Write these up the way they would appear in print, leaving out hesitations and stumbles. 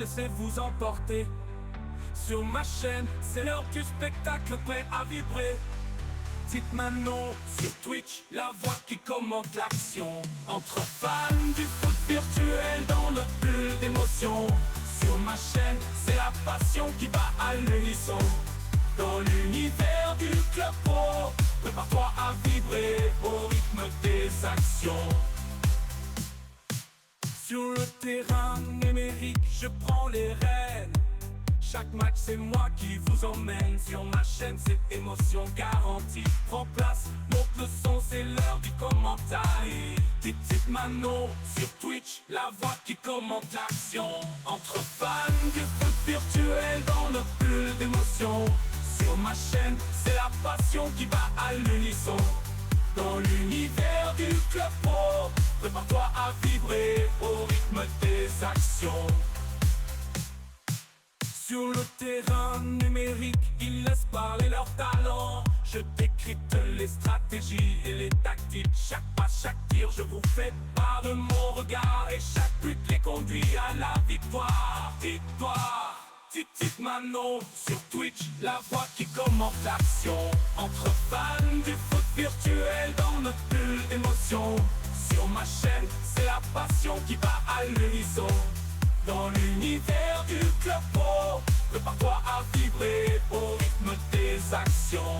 laissez-vous emporter. Sur ma chaîne, c'est l'heure du spectacle prêt à vibrer. Dites maintenant sur Twitch, la voix qui commente l'action. Entre fans du foot virtuel dans le bulle d'émotion. Sur ma chaîne, c'est la passion qui bat à l'unisson. Dans l'univers du club pro, prépare-toi à vibrer au rythme des actions. Sur le terrain numérique, je prends les rênes. Chaque match c'est moi qui vous emmène. Sur ma chaîne c'est émotion garantie. Prends place, monte le son, c'est l'heure du commentaire. Dites Mano sur Twitch, la voix qui commente l'action. Entre fans du foot virtuel dans le bulle d'émotion. Sur ma chaîne, c'est la passion qui bat à l'unisson. Dans l'univers du club pro, prépare-toi à vibrer au rythme des actions. Sur le terrain numérique, ils laissent parler leur talent. Je décrypte les stratégies et les tactiques. Chaque pas, chaque tir, je vous fais part de mon regard. Et chaque but les conduit à la victoire. Victoire. Dites Mano sur Twitch, la voix qui commente l'action. Entre fans du foot virtuel dans notre bulle d'émotion. Sur ma chaîne, c'est la passion qui bat à l'unisson. Dans l'univers du club pro, prépare-toi à vibrer au rythme des actions.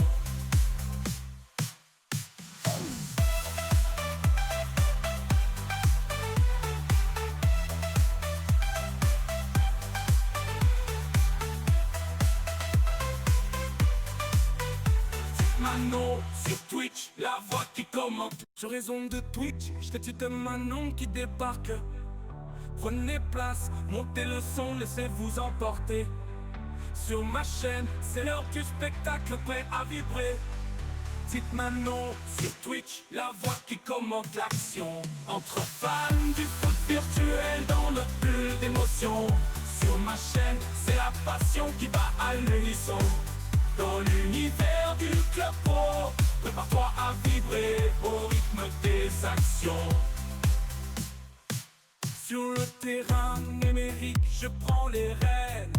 Manon sur Twitch, la voix qui commente. Sur raison de Twitch, statut de Manon qui débarque. Prenez place, montez le son, laissez-vous emporter. Sur ma chaîne, c'est l'heure du spectacle prêt à vibrer. Dites Manon sur Twitch, la voix qui commente l'action. Entre fans du foot virtuel dans le bulle d'émotion. Sur ma chaîne, c'est la passion qui bat à l'unisson. Dans l'univers du club pro, prépare-toi à vibrer au rythme des actions. Sur le terrain numérique, je prends les rênes.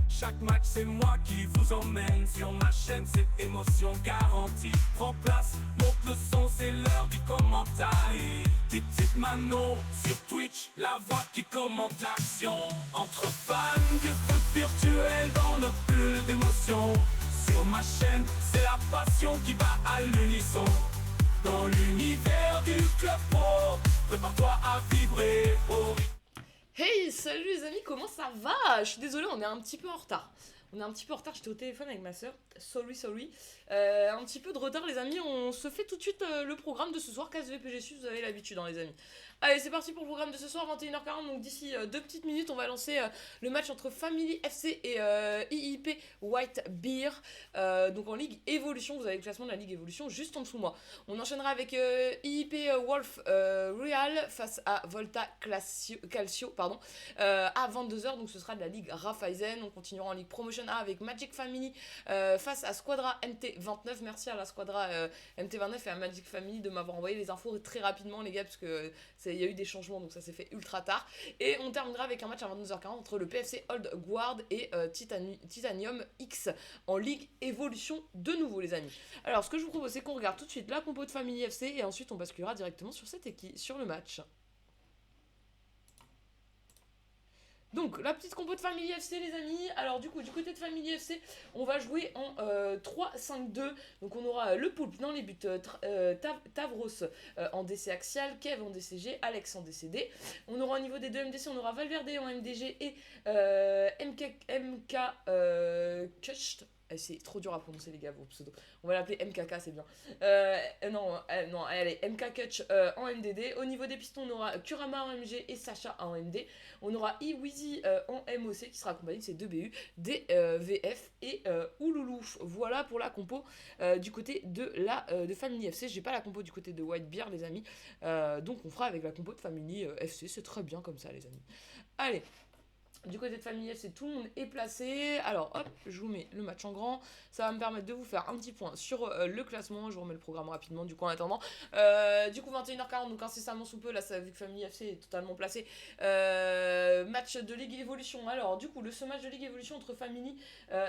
Chaque match c'est moi qui vous emmène. Sur ma chaîne c'est émotion garantie. Prends place, monte le son, c'est l'heure du commentaire. Dites Mano sur Twitch, la voix qui commente l'action. Entre fans du foot virtuel dans le bulle d'émotion. Sur ma chaîne, c'est la passion qui bat à l'unisson. Dans l'univers du club pro, prépare-toi à vibrer au rythme. Hey, salut les amis, comment ça va? Je suis désolée, on est un petit peu en retard. J'étais au téléphone avec ma soeur. Sorry. Un petit peu de retard les amis, on se fait tout de suite le programme de ce soir. KSVPG, vous avez l'habitude les amis. Allez, c'est parti pour le programme de ce soir, 21h40. Donc d'ici 2 petites minutes, on va lancer le match entre Family FC et IIP White Beer. Donc en Ligue Evolution, vous avez le classement de la Ligue Evolution juste en dessous de moi. On enchaînera avec IIP Wolf Real face à Volta Calcio à 22h. Donc ce sera de la Ligue Raiffeisen. On continuera en Ligue Promotion A avec Magic Family face à Squadra MT29. Merci à la Squadra MT29 et à Magic Family de m'avoir envoyé les infos très rapidement les gars, parce que il y a eu des changements donc ça s'est fait ultra tard. Et on terminera avec un match à 22h40 entre le PFC Old Guard et Titanium X en Ligue Evolution de nouveau les amis. Alors ce que je vous propose c'est qu'on regarde tout de suite la compo de Family FC et ensuite on basculera directement sur cette équipe, sur le match. Donc, la petite compo de Family FC, les amis. Alors, du coup, du côté de Family FC, on va jouer en 3-5-2. Donc, on aura le Poulpe dans les buts, Tavros en DC axial, Kev en DCG, Alex en DCD. On aura au niveau des deux MDC, on aura Valverde en MDG et MK Kutcht. C'est trop dur à prononcer les gars vos pseudos. On va l'appeler MKK, c'est bien. Non, allez, MK Kutch en MDD. Au niveau des pistons, on aura Kurama en MG et Sacha en MD. On aura Iwizi en MOC qui sera accompagné de ses deux BU, VF et Ouloulouf. Voilà pour la compo du côté de Family FC. J'ai pas la compo du côté de White Beer les amis. Donc on fera avec la compo de Family FC. C'est très bien comme ça les amis. Allez. Du côté de Family FC, tout le monde est placé. Alors, hop, je vous mets le match en grand. Ça va me permettre de vous faire un petit point sur le classement. Je vous remets le programme rapidement, du coup, en attendant. Du coup, 21h40, donc incessamment sous peu, là, ça, vu que Family FC est totalement placé. Match de Ligue Evolution. Alors, du coup, ce match de Ligue Evolution entre Family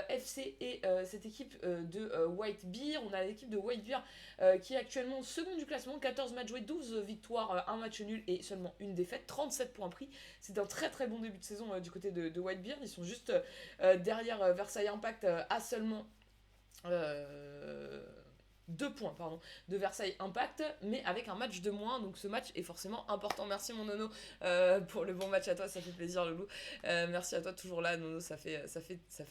FC et cette équipe de White Bear. On a l'équipe de White Bear qui est actuellement second du classement. 14 matchs joués, 12 victoires, 1 match nul et seulement une défaite. 37 points pris. C'est un très très bon début de saison du côté de Whitebeard. Ils sont juste derrière Versailles Impact à seulement 2 points pardon, de Versailles Impact, mais avec un match de moins, donc ce match est forcément important. Merci mon Nono pour le bon match à toi, ça fait plaisir Loulou. Merci à toi toujours là Nono, ça fait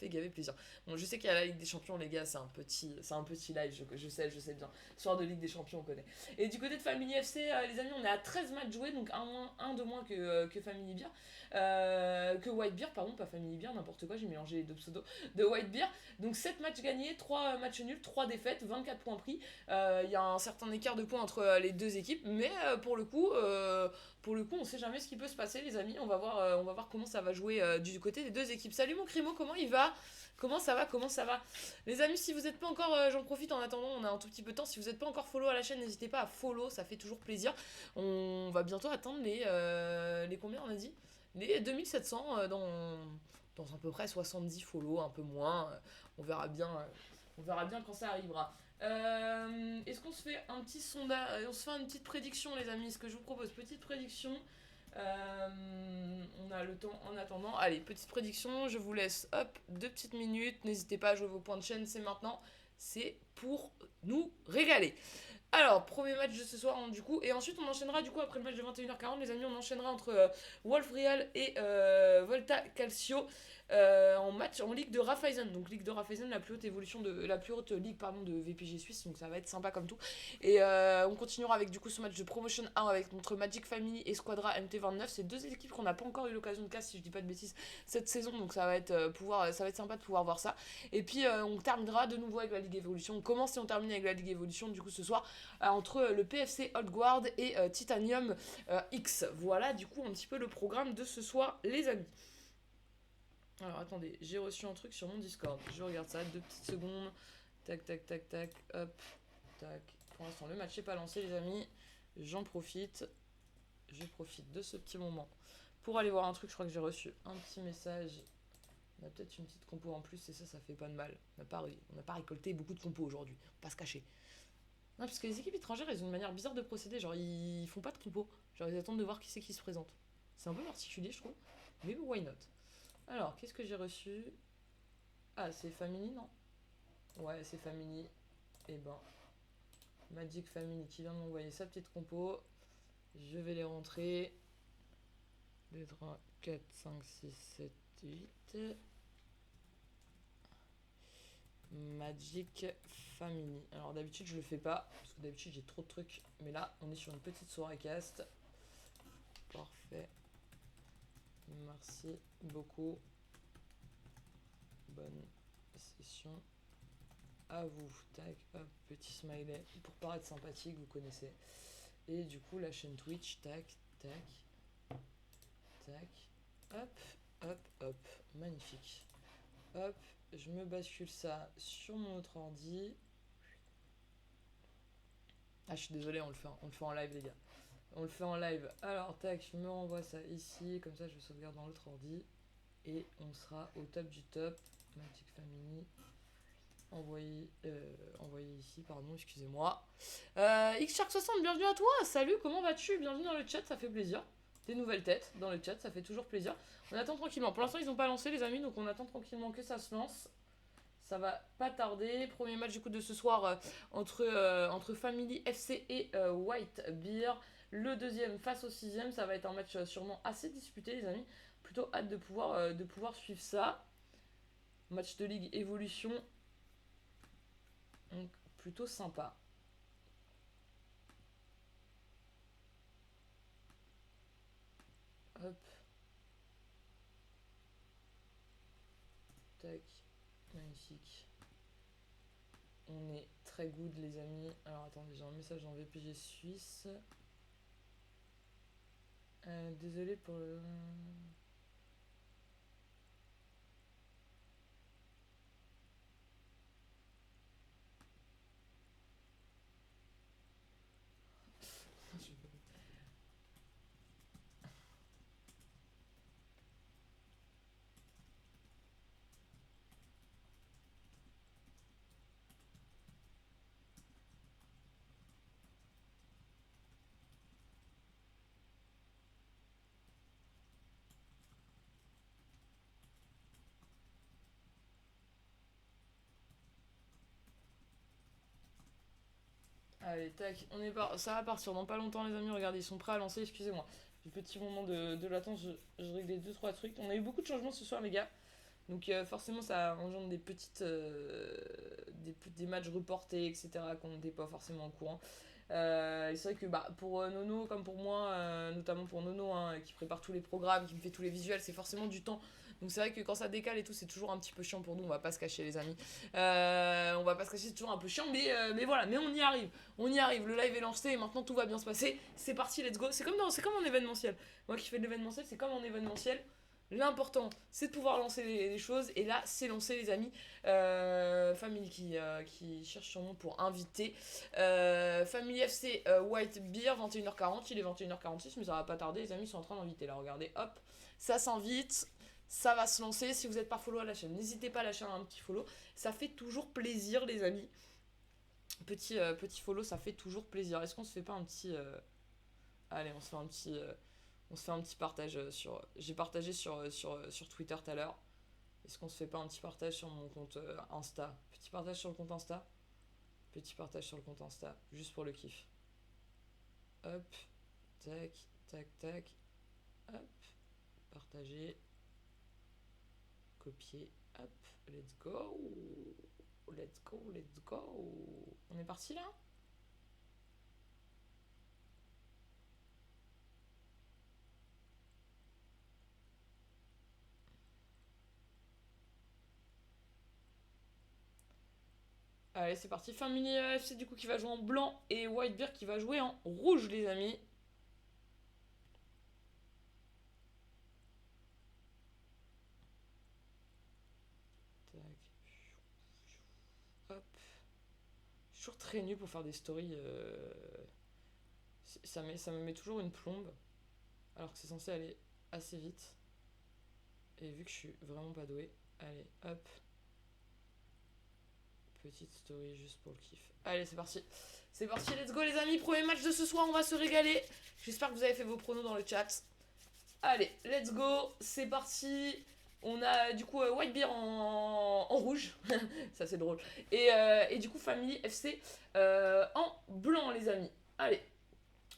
gaver plaisir. Bon, je sais qu'il y a la Ligue des Champions les gars, c'est un petit live, je sais bien. Soir de Ligue des Champions on connaît. Et du côté de Family FC les amis, on est à 13 matchs joués, donc un de moins que Family Beer. Que White Beer, pardon, pas Family Beer, n'importe quoi, j'ai mélangé les deux pseudos de White Beer. Donc 7 matchs gagnés, 3 matchs nuls, 3 défaites, 24 points pris. Il y a un certain écart de points entre les deux équipes, mais pour le coup, on sait jamais ce qui peut se passer, les amis. On va voir comment ça va jouer du côté des deux équipes. Salut mon Crimo, comment il va ? Comment ça va Les amis, si vous n'êtes pas encore, j'en profite en attendant, on a un tout petit peu de temps. Si vous n'êtes pas encore follow à la chaîne, n'hésitez pas à follow, ça fait toujours plaisir. On va bientôt atteindre les combien on a dit ? Les 2700 dans à peu près 70 follow, un peu moins. On verra bien quand ça arrivera. Est-ce qu'on se fait un petit sondage, on se fait une petite prédiction les amis, ce que je vous propose, petite prédiction. On a le temps en attendant. Allez, petite prédiction, je vous laisse 2 petites minutes. N'hésitez pas à jouer vos points de chaîne, c'est maintenant. C'est pour nous régaler. Alors, premier match de ce soir, du coup, et ensuite on enchaînera, du coup, après le match de 21h40, les amis, on enchaînera entre Wolf Real et Volta Calcio en Ligue de Raiffeisen. Donc, Ligue de Raiffeisen, la plus haute ligue de VPG Suisse, donc ça va être sympa comme tout. Et on continuera avec, du coup, ce match de Promotion 1 entre Magic Family et Squadra MT29. C'est deux équipes qu'on n'a pas encore eu l'occasion de casser, si je dis pas de bêtises, cette saison, donc ça va être sympa de pouvoir voir ça. Et puis, on terminera de nouveau avec la Ligue Evolution. On commence et on termine avec la Ligue Evolution, du coup, ce soir. Entre le PFC Old Guard et Titanium X. Voilà du coup un petit peu le programme de ce soir les amis. Alors attendez, j'ai reçu un truc sur mon Discord. Je regarde ça, 2 petites secondes. Tac, hop, tac. Pour l'instant le match n'est pas lancé les amis. J'en profite. Je profite de ce petit moment pour aller voir un truc. Je crois que j'ai reçu un petit message. On a peut-être une petite compo en plus et ça fait pas de mal. On n'a pas récolté beaucoup de compos aujourd'hui. On va pas se cacher. Non, parce que les équipes étrangères, elles ont une manière bizarre de procéder. Genre, ils font pas de compo. Genre, ils attendent de voir qui c'est qui se présente. C'est un peu particulier, je trouve. Mais why not ? Alors, qu'est-ce que j'ai reçu ? Ah, c'est Family, non ? Ouais, c'est Family. Et ben, Magic Family qui vient de m'envoyer sa petite compo. Je vais les rentrer. 2, 3, 4, 5, 6, 7, 8. Magic Family. Alors d'habitude je le fais pas, parce que d'habitude j'ai trop de trucs. Mais là on est sur une petite soirée cast. Parfait. Merci beaucoup. Bonne session à vous. Tac, hop, petit smiley. Pour paraître sympathique, vous connaissez. Et du coup la chaîne Twitch, tac, tac, tac. Hop. Magnifique. Hop. Je me bascule ça sur mon autre ordi. Ah, je suis désolé, on le fait en live, les gars. On le fait en live. Alors, tac, je me renvoie ça ici. Comme ça, je sauvegarde dans l'autre ordi. Et on sera au top du top. Magic Family. Envoyé ici, pardon, excusez-moi. Xshark60, bienvenue à toi. Salut, comment vas-tu ? Bienvenue dans le chat, ça fait plaisir. Des nouvelles têtes dans le chat, ça fait toujours plaisir. On attend tranquillement. Pour l'instant, ils n'ont pas lancé, les amis, donc on attend tranquillement que ça se lance. Ça va pas tarder. Premier match du coup de ce soir entre Family FC et White Bear. Le deuxième face au sixième. Ça va être un match sûrement assez disputé, les amis. Plutôt hâte de pouvoir suivre ça. Match de Ligue Evolution. Donc plutôt sympa. Hop. Tac. Magnifique. On est très good les amis. Alors attendez, j'ai un message dans VPG Suisse. Désolé pour le... Allez, tac, ça va partir dans pas longtemps, les amis. Regardez, ils sont prêts à lancer, excusez-moi. Du petit moment de latence, je règle les 2-3 trucs. On a eu beaucoup de changements ce soir, les gars. Donc forcément, ça engendre des petites... des matchs reportés, etc. qu'on n'était pas forcément au courant. Et c'est vrai que pour Nono, comme pour moi, notamment pour Nono, hein, qui prépare tous les programmes, qui me fait tous les visuels, c'est forcément du temps. Donc c'est vrai que quand ça décale et tout, c'est toujours un petit peu chiant pour nous, on va pas se cacher les amis. On va pas se cacher, c'est toujours un peu chiant, mais voilà, mais on y arrive. On y arrive, le live est lancé et maintenant tout va bien se passer. C'est parti, let's go. C'est comme en événementiel. Moi qui fais de l'événementiel, c'est comme en événementiel. L'important, c'est de pouvoir lancer les choses. Et là, c'est lancé, les amis. Family qui cherche son nom pour inviter. Family FC White Beer, 21h40. Il est 21h46, mais ça va pas tarder. Les amis, ils sont en train d'inviter là. Regardez, hop, ça s'invite. Ça va se lancer. Si vous n'êtes pas follow à la chaîne, n'hésitez pas à lâcher un petit follow. Ça fait toujours plaisir, les amis. Petit follow, ça fait toujours plaisir. Est-ce qu'on se fait pas un petit. Allez, on se fait un petit. On se fait un petit partage sur. J'ai partagé sur Twitter tout à l'heure. Est-ce qu'on se fait pas un petit partage sur mon compte Insta? Petit partage sur le compte Insta. Petit partage sur le compte Insta. Juste pour le kiff. Hop. Tac, tac, tac. Hop. Partager. Copier. Hop. Let's go. Let's go, let's go. On est parti là? Allez, c'est parti. Family FC du coup qui va jouer en blanc et Whitebeard qui va jouer en rouge, les amis. Tac. Hop. Je suis toujours très nul pour faire des stories. Ça me met toujours une plombe. Alors que c'est censé aller assez vite. Et vu que je suis vraiment pas doué. Allez, hop. Petite story juste pour le kiff. Allez, c'est parti. C'est parti, let's go les amis. Premier match de ce soir, on va se régaler. J'espère que vous avez fait vos pronos dans le chat. Allez, let's go. C'est parti. On a du coup White Beer en rouge. Ça c'est drôle. Et du coup Family FC en blanc, les amis. Allez.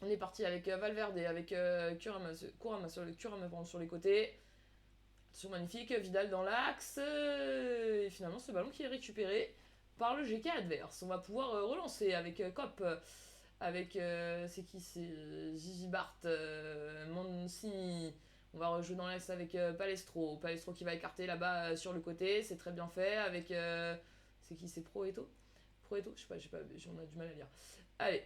On est parti avec Valverde, avec Kurama sur les côtés. C'est magnifique. Vidal dans l'axe. Et finalement, ce ballon qui est récupéré par le GK adverse. On va pouvoir relancer avec Cop. Avec. C'est qui? C'est Gigi Bart. Mancini. On va rejouer dans l'axe avec Palestro. Palestro qui va écarter là-bas sur le côté. C'est très bien fait. Avec. C'est qui? C'est Proeto? Proeto? Je sais pas. On a du mal à lire. Allez.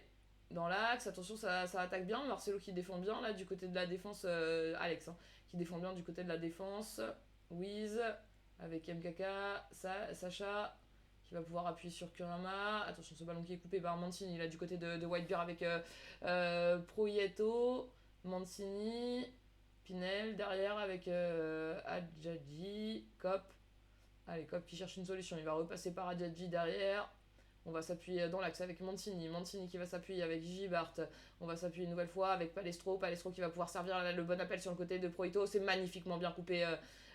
Dans l'axe, attention, ça attaque bien. Marcelo qui défend bien là du côté de la défense. Alex hein, qui défend bien du côté de la défense. Wiz avec MKK. Sacha qui va pouvoir appuyer sur Kurama. Attention, ce ballon qui est coupé par Mancini là du côté de Whitebeard avec Proieto. Mancini. Pinel derrière avec Adjadji. Cop. Allez, Cop qui cherche une solution. Il va repasser par Adjadji derrière. On va s'appuyer dans l'axe avec Mancini. Mancini qui va s'appuyer avec Gigi Bart. On va s'appuyer une nouvelle fois avec Palestro. Palestro qui va pouvoir servir le bon appel sur le côté de Proito. C'est magnifiquement bien coupé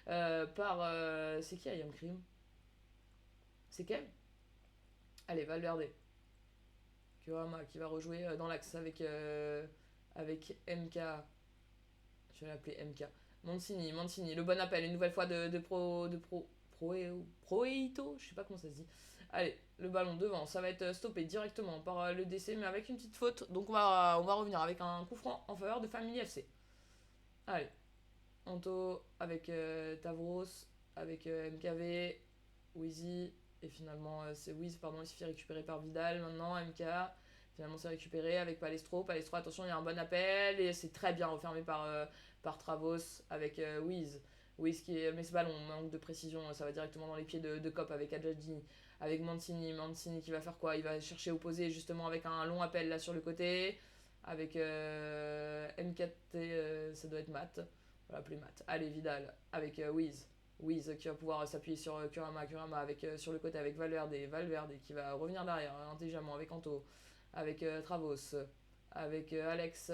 par... c'est qui Ayam Krim? C'est quel? Allez, Valverde. Kurama qui va rejouer dans l'axe avec MK. Je vais l'appeler MK. Mancini. Le bon appel. Une nouvelle fois de Proito. Je sais pas comment ça se dit. Allez, le ballon devant, ça va être stoppé directement par le DC, mais avec une petite faute. Donc on va revenir avec un coup franc en faveur de Family FC. Allez, Anto avec Tavros, avec MKV, Wheezy, et finalement c'est Wiz, pardon, il se fait récupérer par Vidal maintenant, MK. Finalement c'est récupéré avec Palestro. Palestro, attention, il y a un bon appel, et c'est très bien refermé par Travos avec Wiz. Wiz qui est... Mais ce ballon manque de précision, ça va directement dans les pieds de Cop avec Adjadji. Avec Mancini qui va faire quoi? Il va chercher opposé justement avec un long appel là sur le côté. Avec MKT, ça doit être Matt. On va l'appeler Matt. Allez, Vidal avec Wiz. Wiz qui va pouvoir s'appuyer sur Kurama avec, sur le côté avec Valverde qui va revenir derrière intelligemment avec Anto. Avec Travos. avec Alex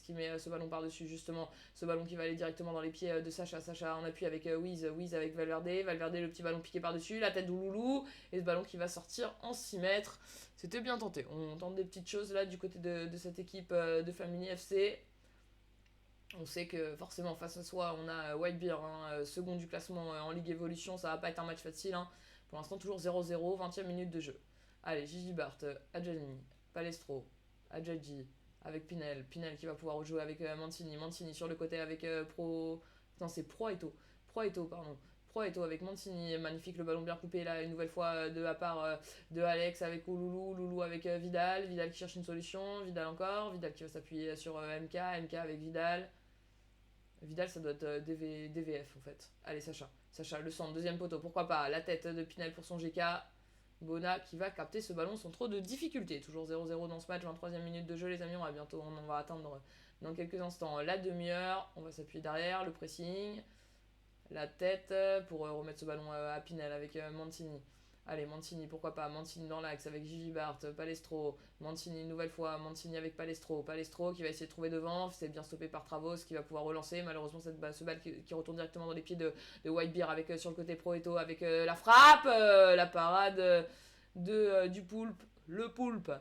qui met ce ballon par-dessus justement, ce ballon qui va aller directement dans les pieds de Sacha en appui avec Wiz avec Valverde, le petit ballon piqué par-dessus, la tête d'Ouloulou, et ce ballon qui va sortir en 6 mètres. C'était bien tenté, on tente des petites choses là du côté de cette équipe de Family FC. On sait que forcément face à soi on a Whitebeard, second du classement en Ligue Evolution, ça va pas être un match facile. Pour l'instant toujours 0-0, 20e minute de jeu. Allez, Gigi Bart, Adjani, Palestro, Adjadji, avec Pinel qui va pouvoir rejouer avec Mancini sur le côté avec Proeto, Proeto avec Mancini, magnifique, le ballon bien coupé là une nouvelle fois de la part de Alex avec Loulou avec Vidal qui cherche une solution, Vidal qui va s'appuyer sur MK avec Vidal, ça doit être DVF en fait. Allez Sacha, le centre, deuxième poteau, pourquoi pas, la tête de Pinel pour son GK, Bona qui va capter ce ballon sans trop de difficultés. Toujours 0-0 dans ce match, 23e minute de jeu les amis, on va atteindre dans quelques instants la demi-heure, on va s'appuyer derrière, le pressing, la tête pour remettre ce ballon à Pinel avec Mancini. Allez, Mancini, pourquoi pas, Mancini dans l'axe avec Gigi Bart, Palestro, Mancini une nouvelle fois, Mancini avec Palestro qui va essayer de trouver devant, c'est bien stoppé par Travos qui va pouvoir relancer, malheureusement ce balle qui retourne directement dans les pieds de Whitebeard avec sur le côté Proeto avec la frappe, la parade du Poulpe, le Poulpe,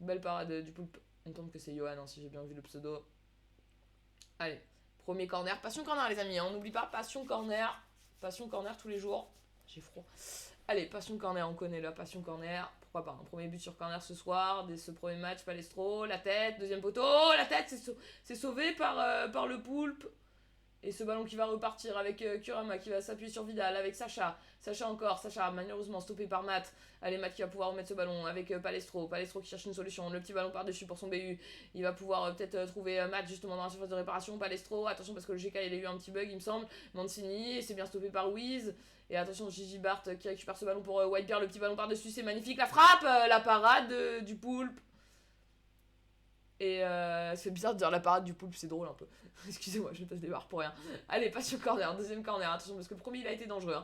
belle parade du Poulpe, il me semble que c'est Johan si j'ai bien vu le pseudo. Allez, premier corner, passion corner les amis, on n'oublie pas, passion corner tous les jours, j'ai froid. Allez, passion corner, on connaît la passion corner. Pourquoi pas, un premier but sur corner ce soir, dès ce premier match, Palestro, la tête, deuxième poteau, la tête, c'est sauvé par le Poulpe. Et ce ballon qui va repartir avec Kurama qui va s'appuyer sur Vidal, avec Sacha malheureusement stoppé par Matt. Allez, Matt qui va pouvoir remettre ce ballon avec Palestro qui cherche une solution, le petit ballon par-dessus pour son BU. Il va pouvoir peut-être trouver Matt justement dans la surface de réparation, Palestro, attention parce que le GK il a eu un petit bug il me semble, Mancini, et c'est bien stoppé par Wiz. Et attention, Gigi Bart qui récupère ce ballon pour Whitebeard, le petit ballon par-dessus, c'est magnifique, la frappe, la parade du Poulpe. Et c'est bizarre de dire la parade du Poulpe, c'est drôle un peu. Excusez-moi, je me passe des barres pour rien. Allez, passion corner, deuxième corner, attention parce que le premier il a été dangereux.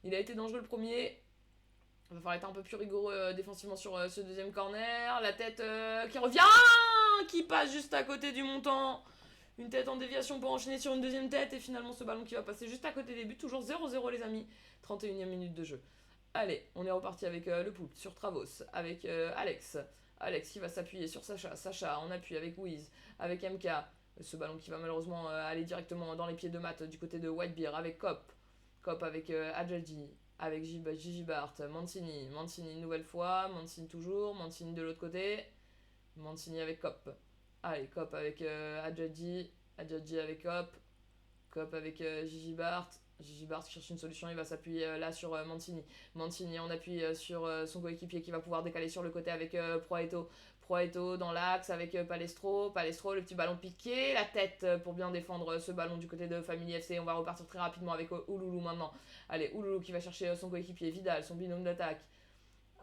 Il a été dangereux le premier. Il va falloir être un peu plus rigoureux défensivement sur ce deuxième corner. La tête qui revient, qui passe juste à côté du montant. Une tête en déviation pour enchaîner sur une deuxième tête. Et finalement ce ballon qui va passer juste à côté des buts. Toujours 0-0 les amis. 31e minute de jeu. Allez, on est reparti avec le Poulpe sur Travos. Avec Alex qui va s'appuyer sur Sacha en appui avec Wiz. Avec MK. Ce ballon qui va malheureusement aller directement dans les pieds de Matt du côté de Whitebeard. Avec Cop avec Adjadji. Avec Gigi Bart. Mancini une nouvelle fois. Mancini toujours. Mancini de l'autre côté. Mancini avec Cop. Allez, Cop avec Adjadji avec Cop avec Gigi Bart qui cherche une solution, il va s'appuyer là sur Mancini en appui sur son coéquipier qui va pouvoir décaler sur le côté avec Proeto dans l'axe avec Palestro, le petit ballon piqué, la tête pour bien défendre ce ballon du côté de Family FC. On va repartir très rapidement avec Ouloulou maintenant. Allez, Ouloulou qui va chercher son coéquipier Vidal, son binôme d'attaque.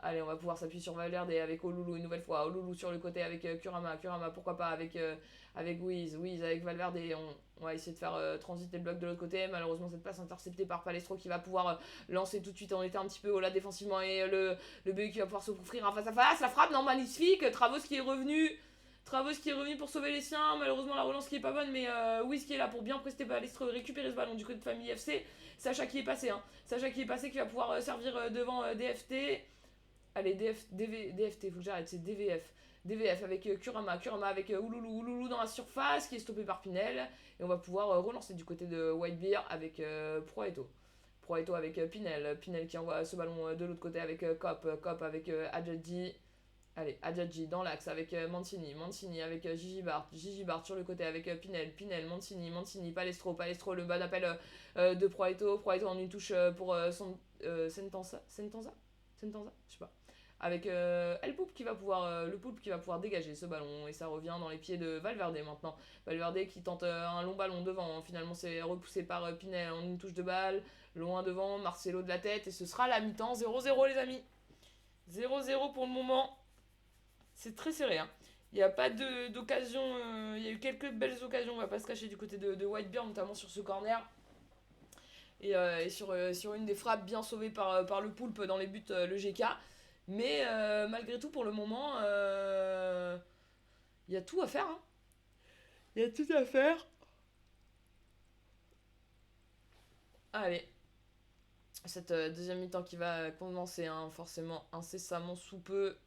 Allez, on va pouvoir s'appuyer sur Valverde avec Ouloulou une nouvelle fois. Ouloulou sur le côté avec Kurama pourquoi pas avec Wiz avec Valverde. On va essayer de faire transiter le bloc de l'autre côté. Malheureusement, cette passe interceptée par Palestro qui va pouvoir lancer tout de suite. On était un petit peu haut là défensivement et le BU qui va pouvoir s'offrir un face à face. La frappe, non, magnifique. Travos qui est revenu pour sauver les siens. Malheureusement, la relance qui est pas bonne, mais Wiz qui est là pour bien prester Palestro et récupérer ce ballon du côté de Family FC. Sacha qui est passé, qui va pouvoir servir devant DFT. Allez, DFT, faut que j'arrête, c'est DVF avec Kurama avec Ouloulou dans la surface qui est stoppé par Pinel. Et on va pouvoir relancer du côté de Whitebeard avec Proeto avec Pinel qui envoie ce ballon de l'autre côté avec Cop avec Adjadji. Allez, Adjadji dans l'axe avec Mancini avec Gigi Bart sur le côté avec Pinel, Mancini, Palestro, le bas d'appel de Proeto en une touche pour Sentanza, je sais pas. Avec le Poulpe qui va pouvoir dégager ce ballon et ça revient dans les pieds de Valverde maintenant. Valverde qui tente un long ballon devant, finalement c'est repoussé par Pinel en une touche de balle, loin devant, Marcelo de la tête et ce sera la mi-temps, 0-0 les amis. 0-0 pour le moment. C'est très serré Il n'y a pas d'occasion, il y a eu quelques belles occasions, on va pas se cacher du côté de Whitebeard, notamment sur ce corner. Et sur une des frappes bien sauvées par le Poulpe dans les buts, le GK. Mais malgré tout, pour le moment, Il y a tout à faire, hein. Il y a tout à faire. Allez. Cette deuxième mi-temps qui va commencer, hein, forcément, incessamment sous peu.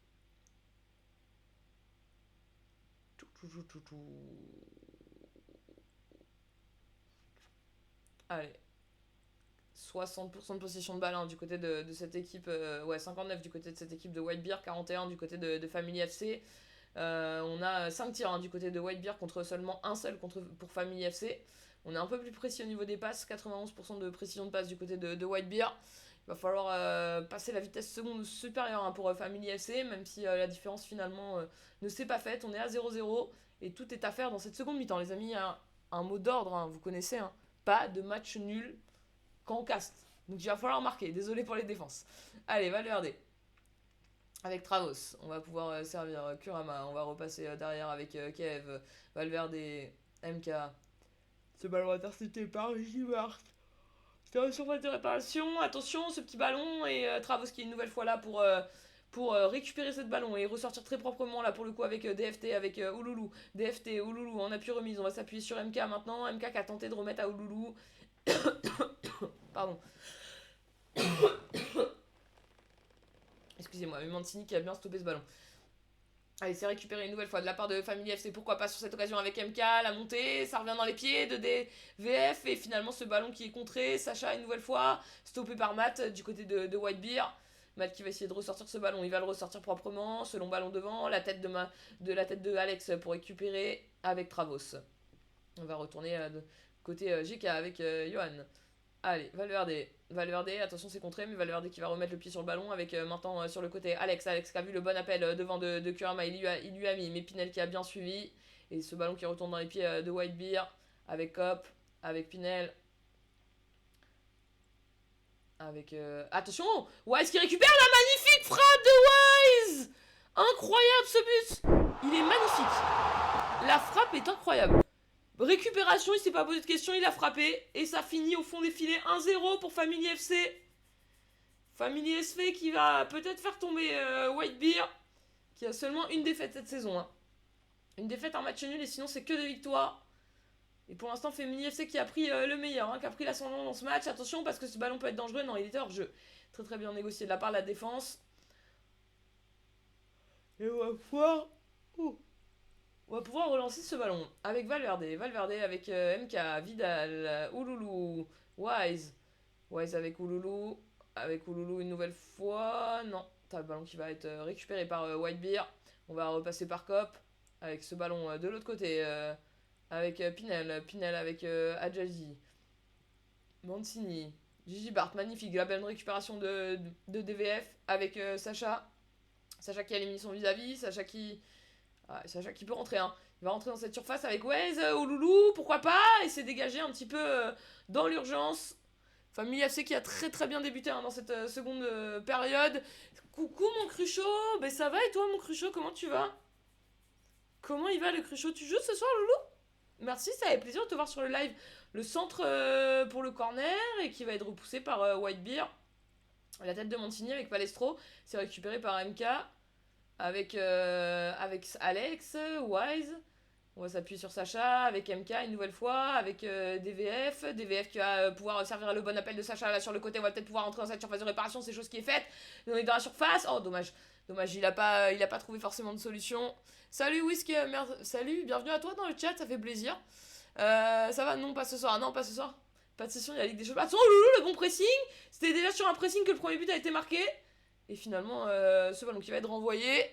Allez. 60% de possession de balle, hein, du côté de cette équipe. Ouais, 59 du côté de cette équipe de Whitebeard, 41 du côté de Family FC. On a 5 tirs, hein, du côté de Whitebeard contre seulement un seul pour Family FC. On est un peu plus précis au niveau des passes, 91% de précision de passe du côté de Whitebeard. Il va falloir passer la vitesse seconde supérieure, hein, pour Family FC, même si la différence finalement ne s'est pas faite. On est à 0-0 et tout est à faire dans cette seconde mi-temps. Les amis, un mot d'ordre, hein, vous connaissez, hein, pas de match nul quand on caste. Donc il va falloir marquer, désolé pour les défenses. Allez, Valverde. Avec Travos, on va pouvoir servir Kurama. On va repasser derrière avec Kev, Valverde, MK. Ce ballon intercepté par Givart. C'est une surface de réparation. Attention, ce petit ballon. Et Travos qui est une nouvelle fois là pour récupérer ce ballon et ressortir très proprement là pour le coup avec DFT, avec Ouloulou. DFT, Ouloulou en appui remise. On va s'appuyer sur MK maintenant. MK qui a tenté de remettre à Ouloulou. Pardon. Excusez-moi, mais Mancini qui a bien stoppé ce ballon. Allez, c'est récupéré une nouvelle fois de la part de Family FC. Pourquoi pas sur cette occasion avec MK, la montée, ça revient dans les pieds de DVF. Et finalement, ce ballon qui est contré. Sacha, une nouvelle fois, stoppé par Matt du côté de Whitebeard. Matt qui va essayer de ressortir ce ballon. Il va le ressortir proprement. Ce long ballon devant. La tête de Alex pour récupérer avec Travos. On va retourner côté GK avec Johan. Allez, Valverde, attention c'est contré, mais Valverde qui va remettre le pied sur le ballon avec maintenant sur le côté Alex qui a vu le bon appel devant de Kurama, il lui a mis, mais Pinel qui a bien suivi, et ce ballon qui retourne dans les pieds de Whitebeard, avec Cop, avec Pinel, avec... Attention, Wise qui récupère la magnifique frappe de Wise. Incroyable ce but. Il est magnifique. La frappe est incroyable. Récupération, il s'est pas posé de questions, il a frappé. Et ça finit au fond des filets 1-0 pour Family FC. Family FC qui va peut-être faire tomber Whitebeard, qui a seulement une défaite cette saison, hein. Une défaite, un match nul, et sinon c'est que des victoires. Et pour l'instant, Family FC qui a pris le meilleur, hein, qui a pris l'ascendant dans ce match. Attention, parce que ce ballon peut être dangereux. Non, il était hors jeu. Très très bien négocié de la part de la défense. Et on va pouvoir... On va pouvoir relancer ce ballon avec Valverde avec MK, Vidal, Ouloulou, Wise avec Ouloulou une nouvelle fois, non, t'as le ballon qui va être récupéré par Whitebeard. On va repasser par Cop avec ce ballon de l'autre côté, avec Pinel avec Adjazi, Mancini, Gigi Bart, magnifique, la belle récupération de DVF avec Sacha qui a éliminé son vis-à-vis, Sacha qui peut rentrer, hein. Il va rentrer dans cette surface avec Waze, Ouloulou, pourquoi pas, et s'est dégagé un petit peu dans l'urgence. Family FC qui a très très bien débuté, hein, dans cette seconde période. Coucou mon Cruchot, ben ça va et toi mon Cruchot, comment tu vas? Comment il va le Cruchot? Tu joues ce soir Loulou? Merci, ça fait plaisir de te voir sur le live. Le centre pour le corner et qui va être repoussé par Whitebeard. La tête de Mancini avec Palestro, c'est récupéré par MK. Avec Alex, Wise, on va s'appuyer sur Sacha, avec MK une nouvelle fois, avec DVF qui va pouvoir servir le bon appel de Sacha là sur le côté, on va peut-être pouvoir entrer dans cette surface de réparation, c'est chose qui est faite, on est dans la surface, oh dommage, il a pas trouvé forcément de solution. Salut Whisky, salut, bienvenue à toi dans le chat, ça fait plaisir. Ça va? Non, pas ce soir, pas de session, il y a la Ligue des Champions. Attention, Loulou, le bon pressing, c'était déjà sur un pressing que le premier but a été marqué. Et finalement, ce ballon qui va être renvoyé.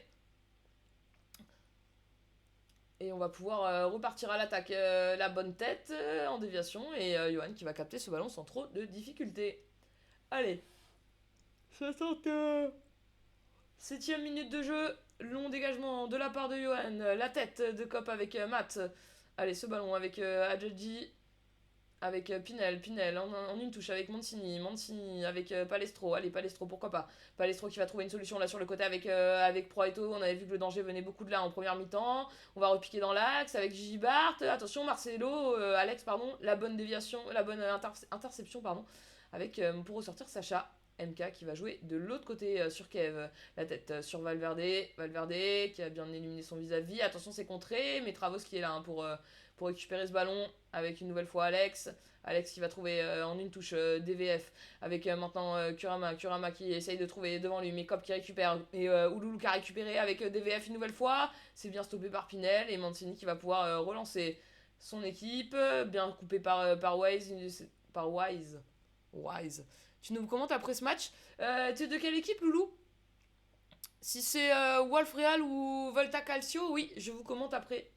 Et on va pouvoir repartir à l'attaque. La bonne tête en déviation. Et Johan qui va capter ce ballon sans trop de difficulté. Allez. 67e minute de jeu. Long dégagement de la part de Johan. La tête de Cop avec Matt. Allez, ce ballon avec Adjadji. Avec Pinel en une touche avec Mancini avec Palestro, allez Palestro pourquoi pas, Palestro qui va trouver une solution là sur le côté avec Proeto, on avait vu que le danger venait beaucoup de là en première mi-temps, on va repiquer dans l'axe avec Gigi Bart, attention Alex pardon, la bonne déviation, la bonne interception pardon, avec pour ressortir Sacha, MK qui va jouer de l'autre côté sur Kev. La tête sur Valverde. Valverde qui a bien éliminé son vis-à-vis. Attention, c'est contré. Mais Travos qui est là hein, pour récupérer ce ballon. Avec une nouvelle fois Alex. Alex qui va trouver en une touche DVF. Avec maintenant Kurama. Kurama qui essaye de trouver devant lui. Mais Cop qui récupère. Et Ouloulou qui a récupéré avec DVF une nouvelle fois. C'est bien stoppé par Pinel. Et Mancini qui va pouvoir relancer son équipe. Bien coupé par Wise. Par Wise. Wise. Tu nous commentes après ce match. T'es de quelle équipe, Loulou? Si c'est Wolf Real ou Volta Calcio, oui, je vous commente après.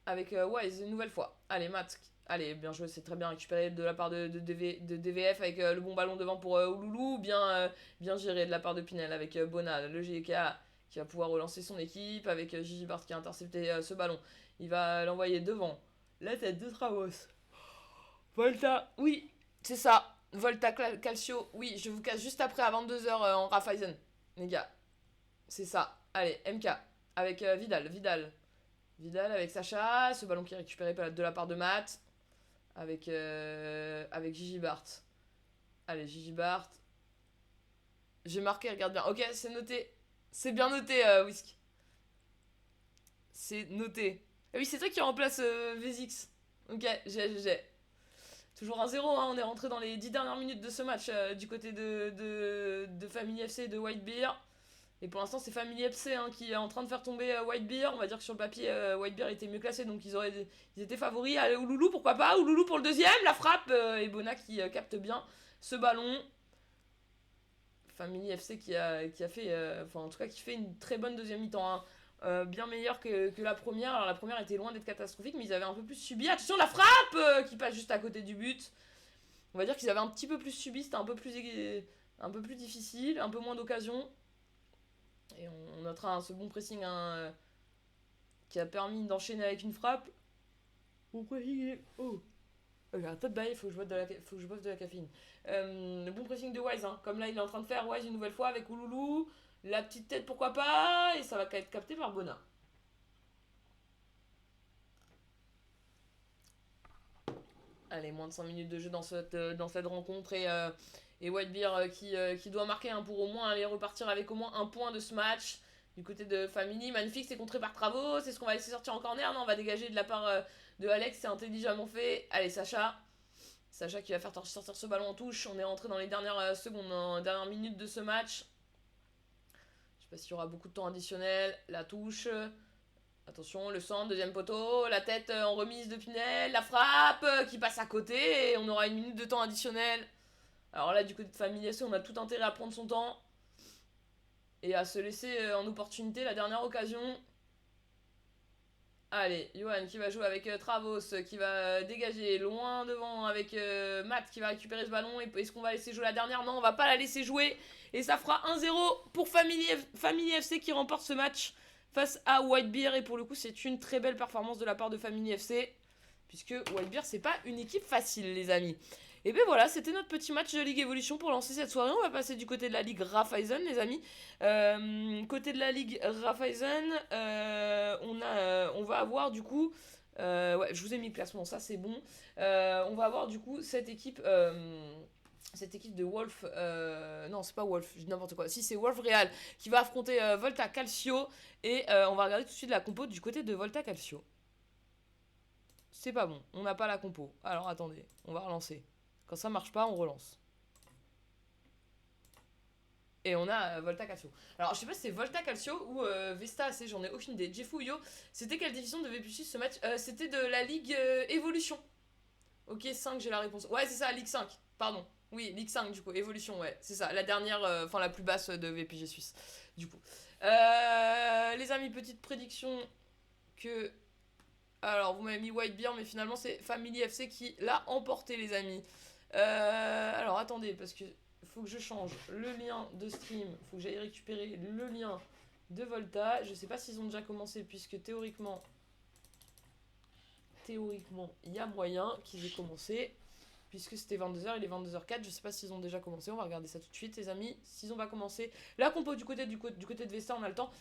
Avec Wise, une nouvelle fois. Allez, Matt. Allez, bien joué, c'est très bien récupéré de la part de DVF avec le bon ballon devant pour Ouloulou. Bien géré de la part de Pinel avec Bona, le GK qui va pouvoir relancer son équipe avec Gigi Bart qui a intercepté ce ballon. Il va l'envoyer devant la tête de Travos. Volta, oui, c'est ça. Volta Calcio, oui, je vous casse juste après à 22h en Raiffeisen, les gars. C'est ça. Allez, MK avec Vidal. Vidal avec Sacha. Ce ballon qui est récupéré de la part de Matt. Avec Gigi Bart. Allez, Gigi Bart. J'ai marqué, regarde bien. Ok, c'est noté. C'est bien noté, Whisk. C'est noté. Ah oui, c'est toi qui remplace Vizix. Ok, j'ai. Toujours 1-0, hein, on est rentré dans les 10 dernières minutes de ce match du côté de Family FC et de Whitebeer. Et pour l'instant, c'est Family FC hein, qui est en train de faire tomber Whitebeer. On va dire que sur le papier, Whitebeer était mieux classé, donc ils étaient favoris. Allez, Ouloulou, pourquoi pas? Ouloulou pour le deuxième, la frappe. Et Bona qui capte bien ce ballon. Family FC qui a fait, enfin en tout cas qui fait une très bonne deuxième mi-temps. Hein. Bien meilleure que la première. Alors la première était loin d'être catastrophique, mais ils avaient un peu plus subi. Attention, la frappe qui passe juste à côté du but. On va dire qu'ils avaient un petit peu plus subi, c'était un peu plus difficile, un peu moins d'occasions. Et on notera ce bon pressing hein, qui a permis d'enchaîner avec une frappe. Bon pressing. Oh. J'ai un peu de bail, faut que je boive de la caféine. Le bon pressing de Wise, hein. Comme là il est en train de faire Wise une nouvelle fois avec Ouloulou. La petite tête, pourquoi pas. Et ça va être capté par Bona. Allez, moins de 5 minutes de jeu dans cette rencontre. Et Whitebeer qui doit marquer hein, pour au moins aller repartir avec au moins un point de ce match. Du côté de Family, magnifique, c'est contré par Travaux. C'est ce qu'on va laisser sortir en corner. Non, on va dégager de la part de Alex, c'est intelligemment fait. Allez, Sacha. Sacha qui va faire sortir ce ballon en touche. On est rentré dans les dernières secondes, en dernières minutes de ce match. Je sais pas s'il y aura beaucoup de temps additionnel. La touche. Attention, le centre, deuxième poteau, la tête en remise de Pinel, la frappe qui passe à côté et on aura une minute de temps additionnel. Alors là, du côté de Family FC, on a tout intérêt à prendre son temps et à se laisser en opportunité la dernière occasion. Allez, Johan qui va jouer avec Travos, qui va dégager loin devant avec Matt qui va récupérer ce ballon. Est-ce qu'on va laisser jouer la dernière? Non, on va pas la laisser jouer. Et ça fera 1-0 pour Family FC qui remporte ce match face à Whitebeer. Et pour le coup, c'est une très belle performance de la part de Family FC. Puisque Whitebeer, c'est pas une équipe facile, les amis. Et bien voilà, c'était notre petit match de Ligue Evolution pour lancer cette soirée. On va passer du côté de la Ligue Raiffeisen, les amis. Côté de la Ligue Raiffeisen, on va avoir du coup... ouais, je vous ai mis le classement, ça c'est bon. On va avoir du coup cette équipe de Wolf... non, c'est pas Wolf, je dis n'importe quoi. Si, c'est Wolf Real qui va affronter Volta Calcio. Et on va regarder tout de suite la compo du côté de Volta Calcio. C'est pas bon, on n'a pas la compo. Alors attendez, on va relancer. Quand ça marche pas, on relance. Et on a Volta Calcio. Alors, je sais pas si c'est Volta Calcio ou Vesta AC, j'en ai aucune idée. Jeffou Yo, c'était quelle division devait plus ce match? C'était de la Ligue Evolution. Ok, 5, j'ai la réponse. Ouais, c'est ça, Ligue 5. Pardon. Oui, Ligue 5, du coup. Evolution, ouais. C'est ça, la dernière, enfin la plus basse de VPG Suisse. Du coup. Les amis, petite prédiction que... Alors, vous m'avez mis Whitebeer, mais finalement, c'est Family FC qui l'a emporté, les amis. Alors, attendez, parce que faut que je change le lien de stream. Faut que j'aille récupérer le lien de Volta. Je sais pas s'ils ont déjà commencé, puisque théoriquement, il y a moyen qu'ils aient commencé. Puisque c'était 22h, il est 22h04. Je sais pas s'ils ont déjà commencé. On va regarder ça tout de suite, les amis. S'ils ont pas commencé. La compo du côté de Vesta, on a le temps.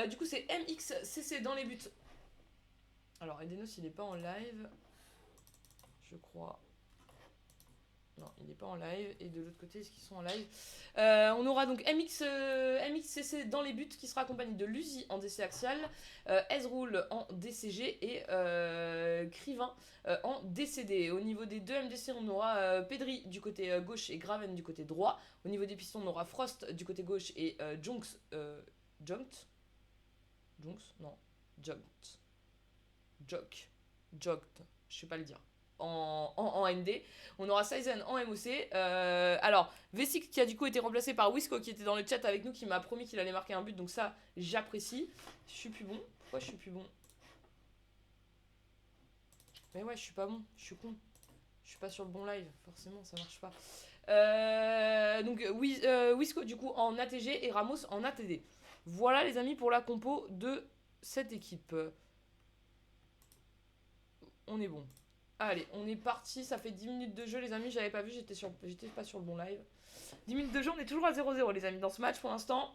Du coup, c'est MXCC dans les buts. Alors, Edenos, il est pas en live. Je crois. Non, il n'est pas en live. Et de l'autre côté, est-ce qu'ils sont en live? On aura donc MXCC dans les buts qui sera accompagné de Luzi en DC axial, Ezreal en DCG et Crivin en DCD. Au niveau des deux MDC, on aura Pedri du côté gauche et Graven du côté droit. Au niveau des pistons, on aura Frost du côté gauche et Junks. Junkt Non. Jogt. Je sais pas le dire. En MD. On aura Sizen en MOC. Alors, Vesic qui a du coup été remplacé par Wisco qui était dans le chat avec nous, qui m'a promis qu'il allait marquer un but. Donc ça, j'apprécie. Je suis plus bon. Pourquoi je suis plus bon? Mais ouais, je suis pas bon. Je suis con. Je suis pas sur le bon live. Forcément, ça marche pas. Donc, Wisco du coup en ATG et Ramos en ATD. Voilà les amis pour la compo de cette équipe. On est bon. Allez, on est parti. Ça fait 10 minutes de jeu, les amis. J'avais pas vu, j'étais pas sur le bon live. 10 minutes de jeu, on est toujours à 0-0, les amis, dans ce match pour l'instant.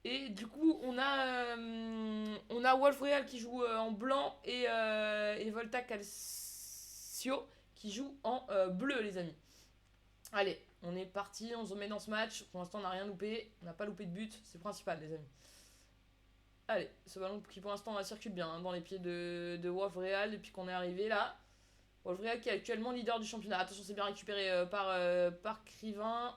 Et du coup, on a Wolfreal qui joue en blanc et Volta Calcio qui joue en bleu, les amis. Allez, on est parti, on se met dans ce match. Pour l'instant, on n'a rien loupé. On n'a pas loupé de but, c'est principal, les amis. Allez, ce ballon qui pour l'instant circule bien dans les pieds de Wolfreal depuis qu'on est arrivé là. Wolfreal qui est actuellement leader du championnat. Attention, c'est bien récupéré par Crivin.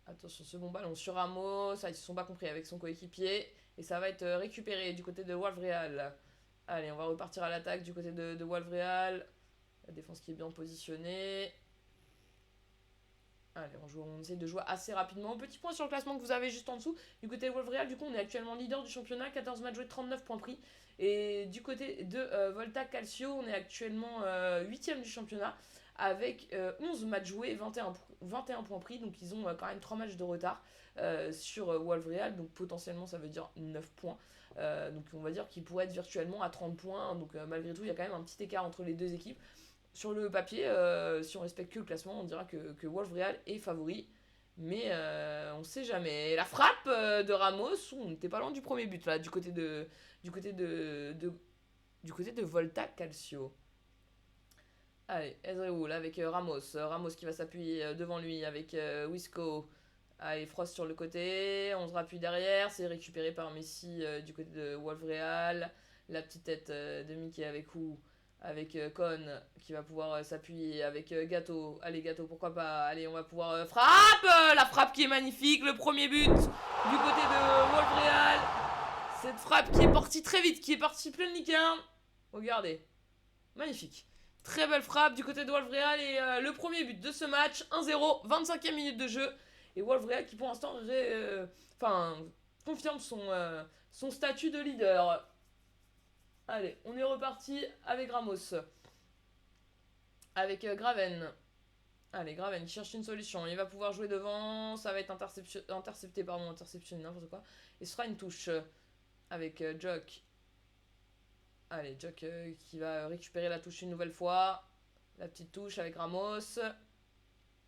Attention, second ballon sur Ramos. Ils se sont pas compris avec son coéquipier. Et ça va être récupéré du côté de Wolfreal. Allez, on va repartir à l'attaque du côté de Wolfreal. La défense qui est bien positionnée. Allez, on essaie de jouer assez rapidement. Petit point sur le classement que vous avez juste en dessous. Du côté de Wolfreal, du coup, on est actuellement leader du championnat. 14 matchs joués, 39 points pris. Et du côté de Volta Calcio, on est actuellement 8ème du championnat. Avec 11 matchs joués, 21 points pris. Donc, ils ont quand même 3 matchs de retard sur Wolfreal. Donc, potentiellement, ça veut dire 9 points. Donc, on va dire qu'ils pourraient être virtuellement à 30 points. Donc, malgré tout, il y a quand même un petit écart entre les deux équipes. Sur le papier, si on respecte que le classement, on dira que Wolfreal est favori. Mais on sait jamais. La frappe de Ramos, on n'était pas loin du premier but là, du côté de Volta Calcio. Allez, Ezreal avec Ramos. Ramos qui va s'appuyer devant lui avec Wisco. Allez, Frost sur le côté. On se rappuie derrière. C'est récupéré par Messi du côté de Wolfreal. La petite tête de Mickey avec Con qui va pouvoir s'appuyer avec Gâteau. Allez, Gâteau, pourquoi pas. Allez, on va pouvoir frappe. La frappe qui est magnifique. Le premier but du côté de Wolfreal. Cette frappe qui est partie très vite, qui est partie pleine licorne. Regardez. Magnifique. Très belle frappe du côté de Wolfreal et le premier but de ce match. 1-0, 25e minute de jeu. Et Wolfreal qui pour l'instant confirme son statut de leader. Allez, on est reparti avec Ramos. Avec Graven. Allez, Graven qui cherche une solution. Il va pouvoir jouer devant. Ça va être interceptionné, n'importe quoi. Et ce sera une touche avec Jock. Allez, Jock qui va récupérer la touche une nouvelle fois. La petite touche avec Ramos.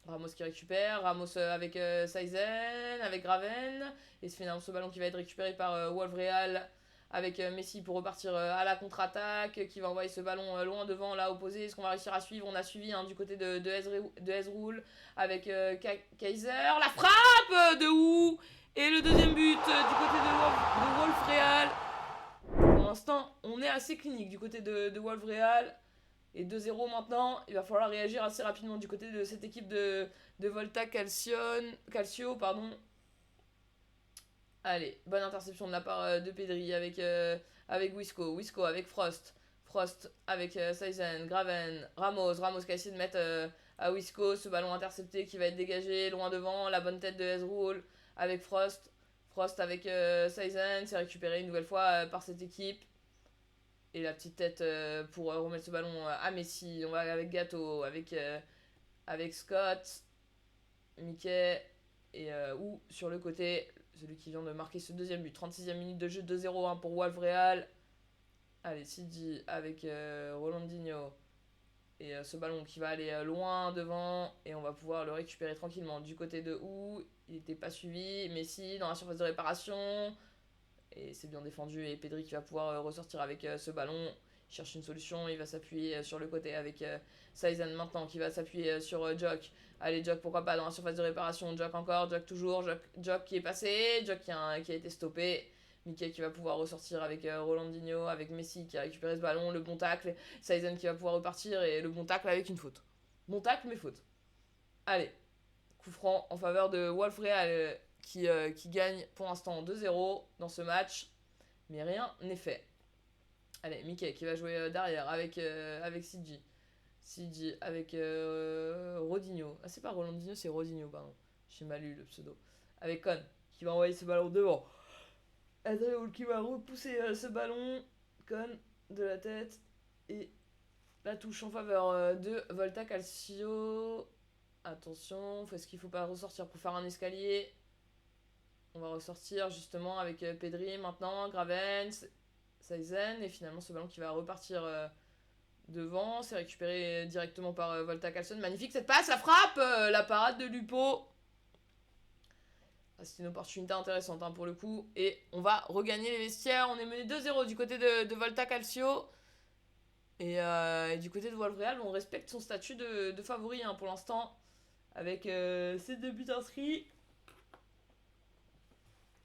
Ramos qui récupère. Ramos avec Sizen, avec Graven. Et c'est finalement ce ballon qui va être récupéré par Wolfreal. Avec Messi pour repartir à la contre-attaque, qui va envoyer ce ballon loin devant, là opposé. Est-ce qu'on va réussir à suivre? On a suivi du côté de Ezreal avec Kaiser. La frappe de Wu. Et le deuxième but du côté de Wolfreal. Pour l'instant, on est assez clinique du côté de Wolfreal. Et 2-0 maintenant. Il va falloir réagir assez rapidement du côté de cette équipe de Volta Calcio. Allez, bonne interception de la part de Pedri avec Wisco. Wisco avec Frost. Frost avec Sizen, Graven, Ramos qui a essayé de mettre à Wisco ce ballon intercepté qui va être dégagé loin devant. La bonne tête de Ezreal avec Frost. Frost avec Sizen, c'est récupéré une nouvelle fois par cette équipe. Et la petite tête pour remettre ce ballon à Messi. On va avec Gâteau, avec Scott, Mickey et ou sur le côté. Celui qui vient de marquer ce deuxième but. 36e minute de jeu, 2-0 pour Wolfreal. Allez, Sidi avec Rolandinho. Et ce ballon qui va aller loin devant. Et on va pouvoir le récupérer tranquillement. Du côté de Ou, il n'était pas suivi. Messi dans la surface de réparation. Et c'est bien défendu. Et Pedri qui va pouvoir ressortir avec ce ballon. Il cherche une solution, il va s'appuyer sur le côté avec Saizen maintenant qui va s'appuyer sur Jock. Allez, Jock, pourquoi pas dans la surface de réparation. Jock encore, Jock toujours, Jock qui est passé, Jock qui a été stoppé. Mickey qui va pouvoir ressortir avec Rolandinho, avec Messi qui a récupéré ce ballon, le bon tacle. Saizen qui va pouvoir repartir et le bon tacle avec une faute. Bon tacle, mais faute. Allez, coup franc en faveur de Wolf Real qui gagne pour l'instant 2-0 dans ce match. Mais rien n'est fait. Allez, Mickey qui va jouer derrière avec CG. CG avec Rodinho. Ah, c'est pas Rolandinho, c'est Rodinho, pardon. J'ai mal lu le pseudo. Avec Con qui va envoyer ce ballon devant. Adriel qui va repousser ce ballon. Con de la tête. Et la touche en faveur de Volta Calcio. Attention, est-ce qu'il faut pas ressortir pour faire un escalier? On va ressortir justement avec Pedri maintenant, Gravens, Saizen. Et finalement ce ballon qui va repartir devant. C'est récupéré directement par Volta Calcio. Magnifique cette passe, la frappe, la parade de Lupo. C'est une opportunité intéressante pour le coup. Et on va regagner les vestiaires. On est mené 2-0 du côté de Volta Calcio. Et du côté de Wolf Real, on respecte son statut de favori pour l'instant. Avec ses 2 buts inscrits.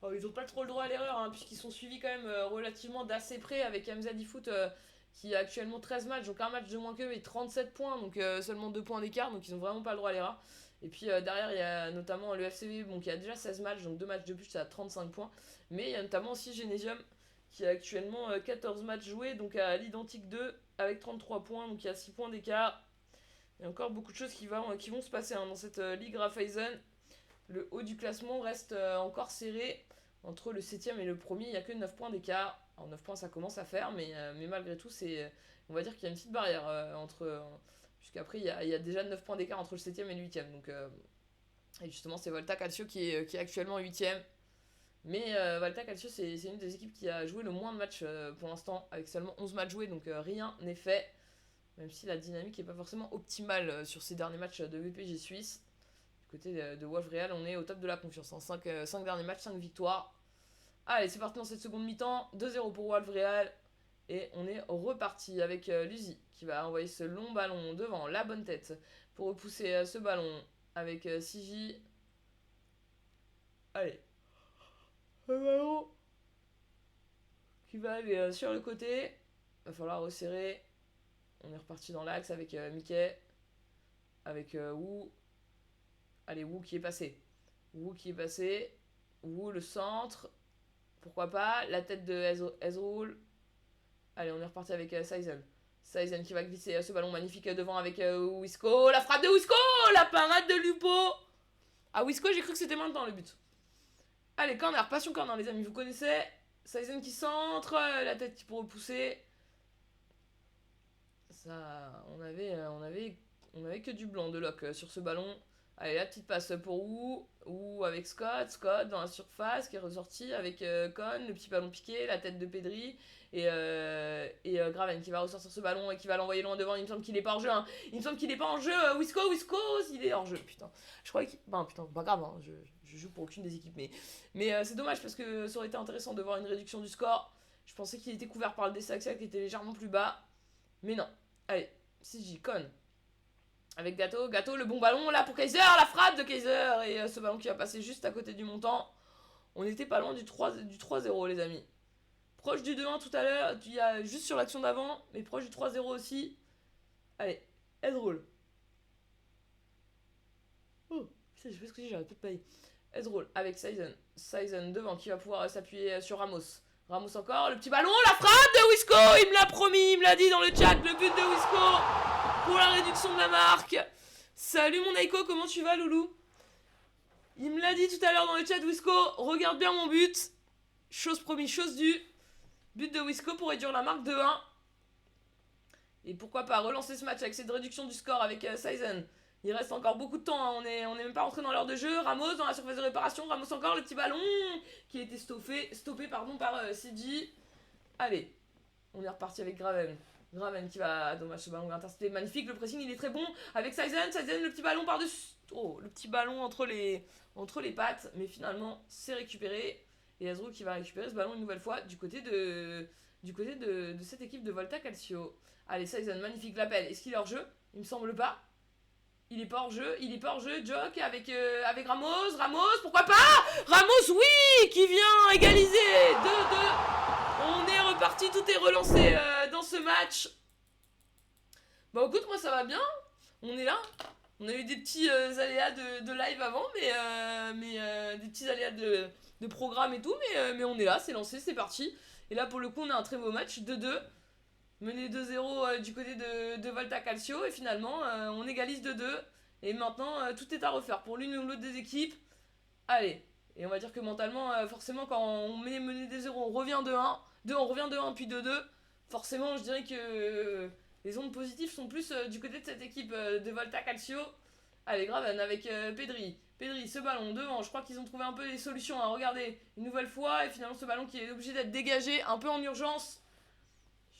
Oh, ils n'ont pas trop le droit à l'erreur, puisqu'ils sont suivis quand même relativement d'assez près avec MZ Foot qui a actuellement 13 matchs, donc un match de moins qu'eux et 37 points, donc seulement 2 points d'écart, donc ils n'ont vraiment pas le droit à l'erreur. Et puis derrière, il y a notamment le FCB qui a déjà 16 matchs, donc 2 matchs de plus, ça a 35 points. Mais il y a notamment aussi Genesium qui a actuellement 14 matchs joués, donc à l'identique 2 avec 33 points, donc il y a 6 points d'écart. Il y a encore beaucoup de choses qui vont se passer dans cette Ligue Raiffeisen. Le haut du classement reste encore serré. Entre le 7ème et le premier, il n'y a que 9 points d'écart. Alors 9 points, ça commence à faire, mais malgré tout, on va dire qu'il y a une petite barrière puisqu'après, il y a déjà 9 points d'écart entre le 7ème et le 8ème. Donc, et justement, c'est Volta Calcio qui est actuellement 8ème. Mais Volta Calcio, c'est une des équipes qui a joué le moins de matchs pour l'instant, avec seulement 11 matchs joués, donc rien n'est fait. Même si la dynamique n'est pas forcément optimale sur ces derniers matchs de VPG Suisse. Du côté de Wolf Real, on est au top de la confiance. 5 derniers matchs, 5 victoires. Allez, c'est parti dans cette seconde mi-temps. 2-0 pour Wolf Real. Et on est reparti avec Luzi qui va envoyer ce long ballon devant la bonne tête pour repousser ce ballon avec Sigi. Allez. Le ballon qui va aller sur le côté. Il va falloir resserrer. On est reparti dans l'axe avec Mickey. Avec Wu. Allez, Wu qui est passé. Wu, le centre. Pourquoi pas. La tête de Ezreal. Allez, on est reparti avec Saizen. Saizen qui va glisser ce ballon magnifique devant avec Wisco. La frappe de Wisco. La parade de Lupo. Ah, Wisco, j'ai cru que c'était maintenant le but. Allez, corner. Passion corner, les amis. Vous connaissez. Saizen qui centre. La tête qui peut repousser. Ça, on avait que du blanc de lock sur ce ballon. Allez, la petite passe pour Wu avec Scott dans la surface qui est ressorti avec Con, le petit ballon piqué, la tête de Pedri et Graven qui va ressortir ce ballon et qui va l'envoyer loin devant. Il me semble qu'il est pas en jeu. Il me semble qu'il est pas en jeu. Wisco, il est hors jeu. Putain, je croyais qu'il. Ben putain, pas grave. Je joue pour aucune des équipes, mais c'est dommage parce que ça aurait été intéressant de voir une réduction du score. Je pensais qu'il était couvert par le Dessaxia qui était légèrement plus bas, mais non. Allez, CJ, Con. Avec Gato, le bon ballon là pour Kaiser, la frappe de Kaiser et ce ballon qui va passer juste à côté du montant. On n'était pas loin du 3-0 les amis. Proche du 2-1 tout à l'heure, il y a juste sur l'action d'avant, mais proche du 3-0 aussi. Allez, Ezreal. Oh, putain, je sais pas ce que j'ai, j'arrête pas de pailler. Ezreal avec Saizen devant qui va pouvoir s'appuyer sur Ramos. Ramos encore, le petit ballon, la frappe de Wisco, il me l'a promis, il me l'a dit dans le chat, le but de Wisco pour la réduction de la marque. Salut mon Aiko, comment tu vas loulou? Il me l'a dit tout à l'heure dans le chat, Wisco, regarde bien mon but. Chose promise, chose due. But de Wisco pour réduire la marque de 1. Et pourquoi pas relancer ce match avec cette réduction du score avec Saizen. Il reste encore beaucoup de temps, on est même pas rentré dans l'heure de jeu. Ramos dans la surface de réparation, Ramos encore, le petit ballon qui a été stoppé par CG. Allez, on est reparti avec Graven qui va, dommage ce ballon va intercepter, magnifique, le pressing il est très bon avec Saizen, le petit ballon par-dessus, le petit ballon entre les pattes, mais finalement c'est récupéré. Et Ezreal qui va récupérer ce ballon une nouvelle fois du côté de du côté de cette équipe de Volta Calcio. Allez, Saison, magnifique l'appel. Est-ce qu'il est hors jeu? Il me semble pas. Il est pas hors jeu, Jock avec Ramos, pourquoi pas? Ramos, oui, qui vient égaliser 2-2. On est reparti, tout est relancé dans ce match. Bah écoute, moi ça va bien, on est là. On a eu des petits aléas de live avant, mais des petits aléas de programme et tout, mais on est là, c'est lancé, c'est parti. Et là pour le coup on a un très beau match, 2-2. Mené 2-0 du côté de Volta Calcio et finalement on égalise 2-2 et maintenant tout est à refaire pour l'une ou l'autre des équipes. Allez, et on va dire que mentalement forcément quand on met mené 2-0 on revient 2-1, on revient 2-1 puis 2-2. Forcément je dirais que les ondes positives sont plus du côté de cette équipe de Volta Calcio. Allez, Graven avec Pedri, ce ballon devant, je crois qu'ils ont trouvé un peu les solutions, hein. Regardez, une nouvelle fois et finalement ce ballon qui est obligé d'être dégagé un peu en urgence.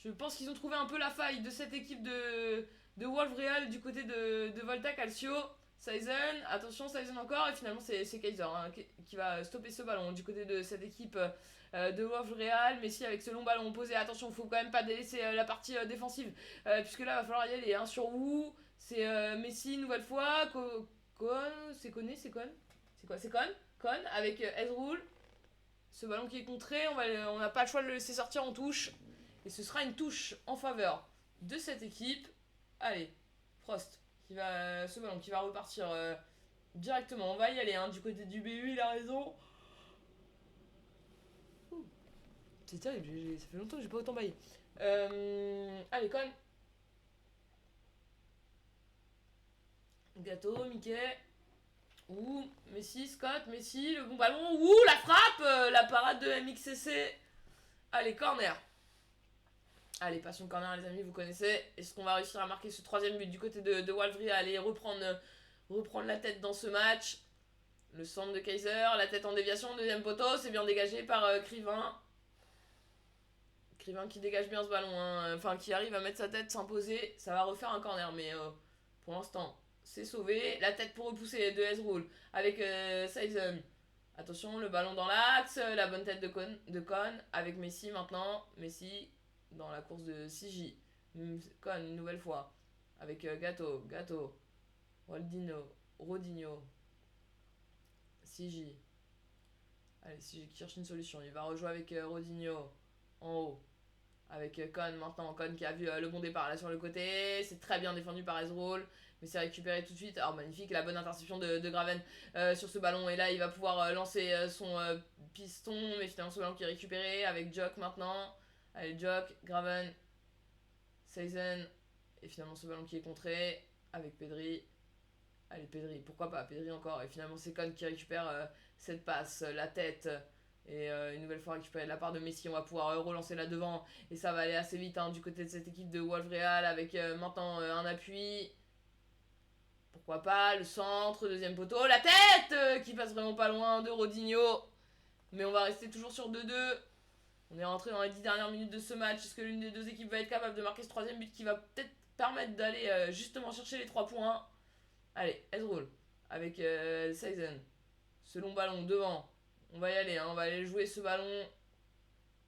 Je pense qu'ils ont trouvé un peu la faille de cette équipe de Wolf-Real du côté de Volta Calcio. Saison, attention Saison encore, et finalement c'est Kaiser hein, qui va stopper ce ballon du côté de cette équipe de Wolf-Real. Messi avec ce long ballon posé, attention, faut quand même pas délaisser la partie défensive, puisque là va falloir y aller hein, sur Wu. C'est Messi une nouvelle fois, Con avec Ezroul. Ce ballon qui est contré, on n'a pas le choix de le laisser sortir en touche. Et ce sera une touche en faveur de cette équipe. Allez, Frost, ce ballon qui va repartir directement. On va y aller hein, du côté du BU, il a raison. C'est terrible, ça fait longtemps que j'ai pas autant baillé. Allez, Con. Gâteau, Mickey. Ouh, Messi, Scott, Messi, le bon ballon. Ouh, la frappe, la parade de MXCC. Allez, corner. Allez, passion corner les amis, vous connaissez. Est-ce qu'on va réussir à marquer ce troisième but du côté de Wolverine? Allez, reprendre la tête dans ce match. Le centre de Kaiser, la tête en déviation, deuxième poteau, c'est bien dégagé par Crivin. Crivin qui dégage bien ce ballon, hein. Enfin qui arrive à mettre sa tête, s'imposer. Ça va refaire un corner, mais pour l'instant, c'est sauvé. La tête pour repousser de Ezreul avec Saison. Attention, le ballon dans l'axe, la bonne tête de Con avec Messi maintenant. Messi dans la course de CJ. Con une nouvelle fois avec Gato, Rodinho, CJ. Allez, CJ qui cherche une solution. Il va rejouer avec Rodinho en haut. Avec Con maintenant. Con qui a vu le bon départ là sur le côté. C'est très bien défendu par Ezreul. Mais c'est récupéré tout de suite. Alors magnifique, la bonne interception de Graven sur ce ballon. Et là il va pouvoir lancer son piston. Mais finalement ce ballon qui est récupéré avec Jock maintenant. Allez, Jock, Graven, Saison. Et finalement ce ballon qui est contré avec Pedri. Allez, Pedri, pourquoi pas, Pedri encore. Et finalement c'est Con qui récupère cette passe, la tête. Et une nouvelle fois récupérée de la part de Messi, on va pouvoir relancer là devant. Et ça va aller assez vite hein, du côté de cette équipe de Wolf-Real avec maintenant un appui. Pourquoi pas, le centre, deuxième poteau, la tête qui passe vraiment pas loin de Rodinho. Mais on va rester toujours sur 2-2. On est rentré dans les 10 dernières minutes de ce match. Est-ce que l'une des deux équipes va être capable de marquer ce troisième but qui va peut-être permettre d'aller justement chercher les 3 points? Allez, Ezreul avec Saison. Ce long ballon devant. On va y aller, hein, on va aller jouer ce ballon.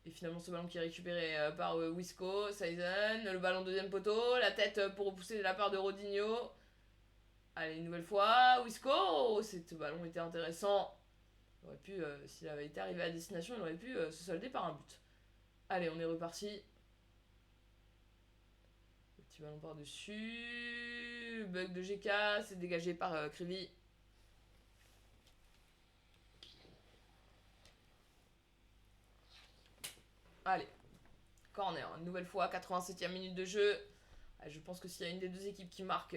Et finalement ce ballon qui est récupéré par Wisco, Saison. Le ballon deuxième poteau, la tête pour repousser de la part de Rodinho. Allez, une nouvelle fois, Wisco. Ce ballon était intéressant. Il aurait pu, s'il avait été arrivé à destination, il aurait pu se solder par un but. Allez, on est reparti. Le petit ballon par-dessus. Bug de GK, c'est dégagé par Krivy. Allez, corner, une nouvelle fois, 87e minute de jeu. Je pense que s'il y a une des deux équipes qui marque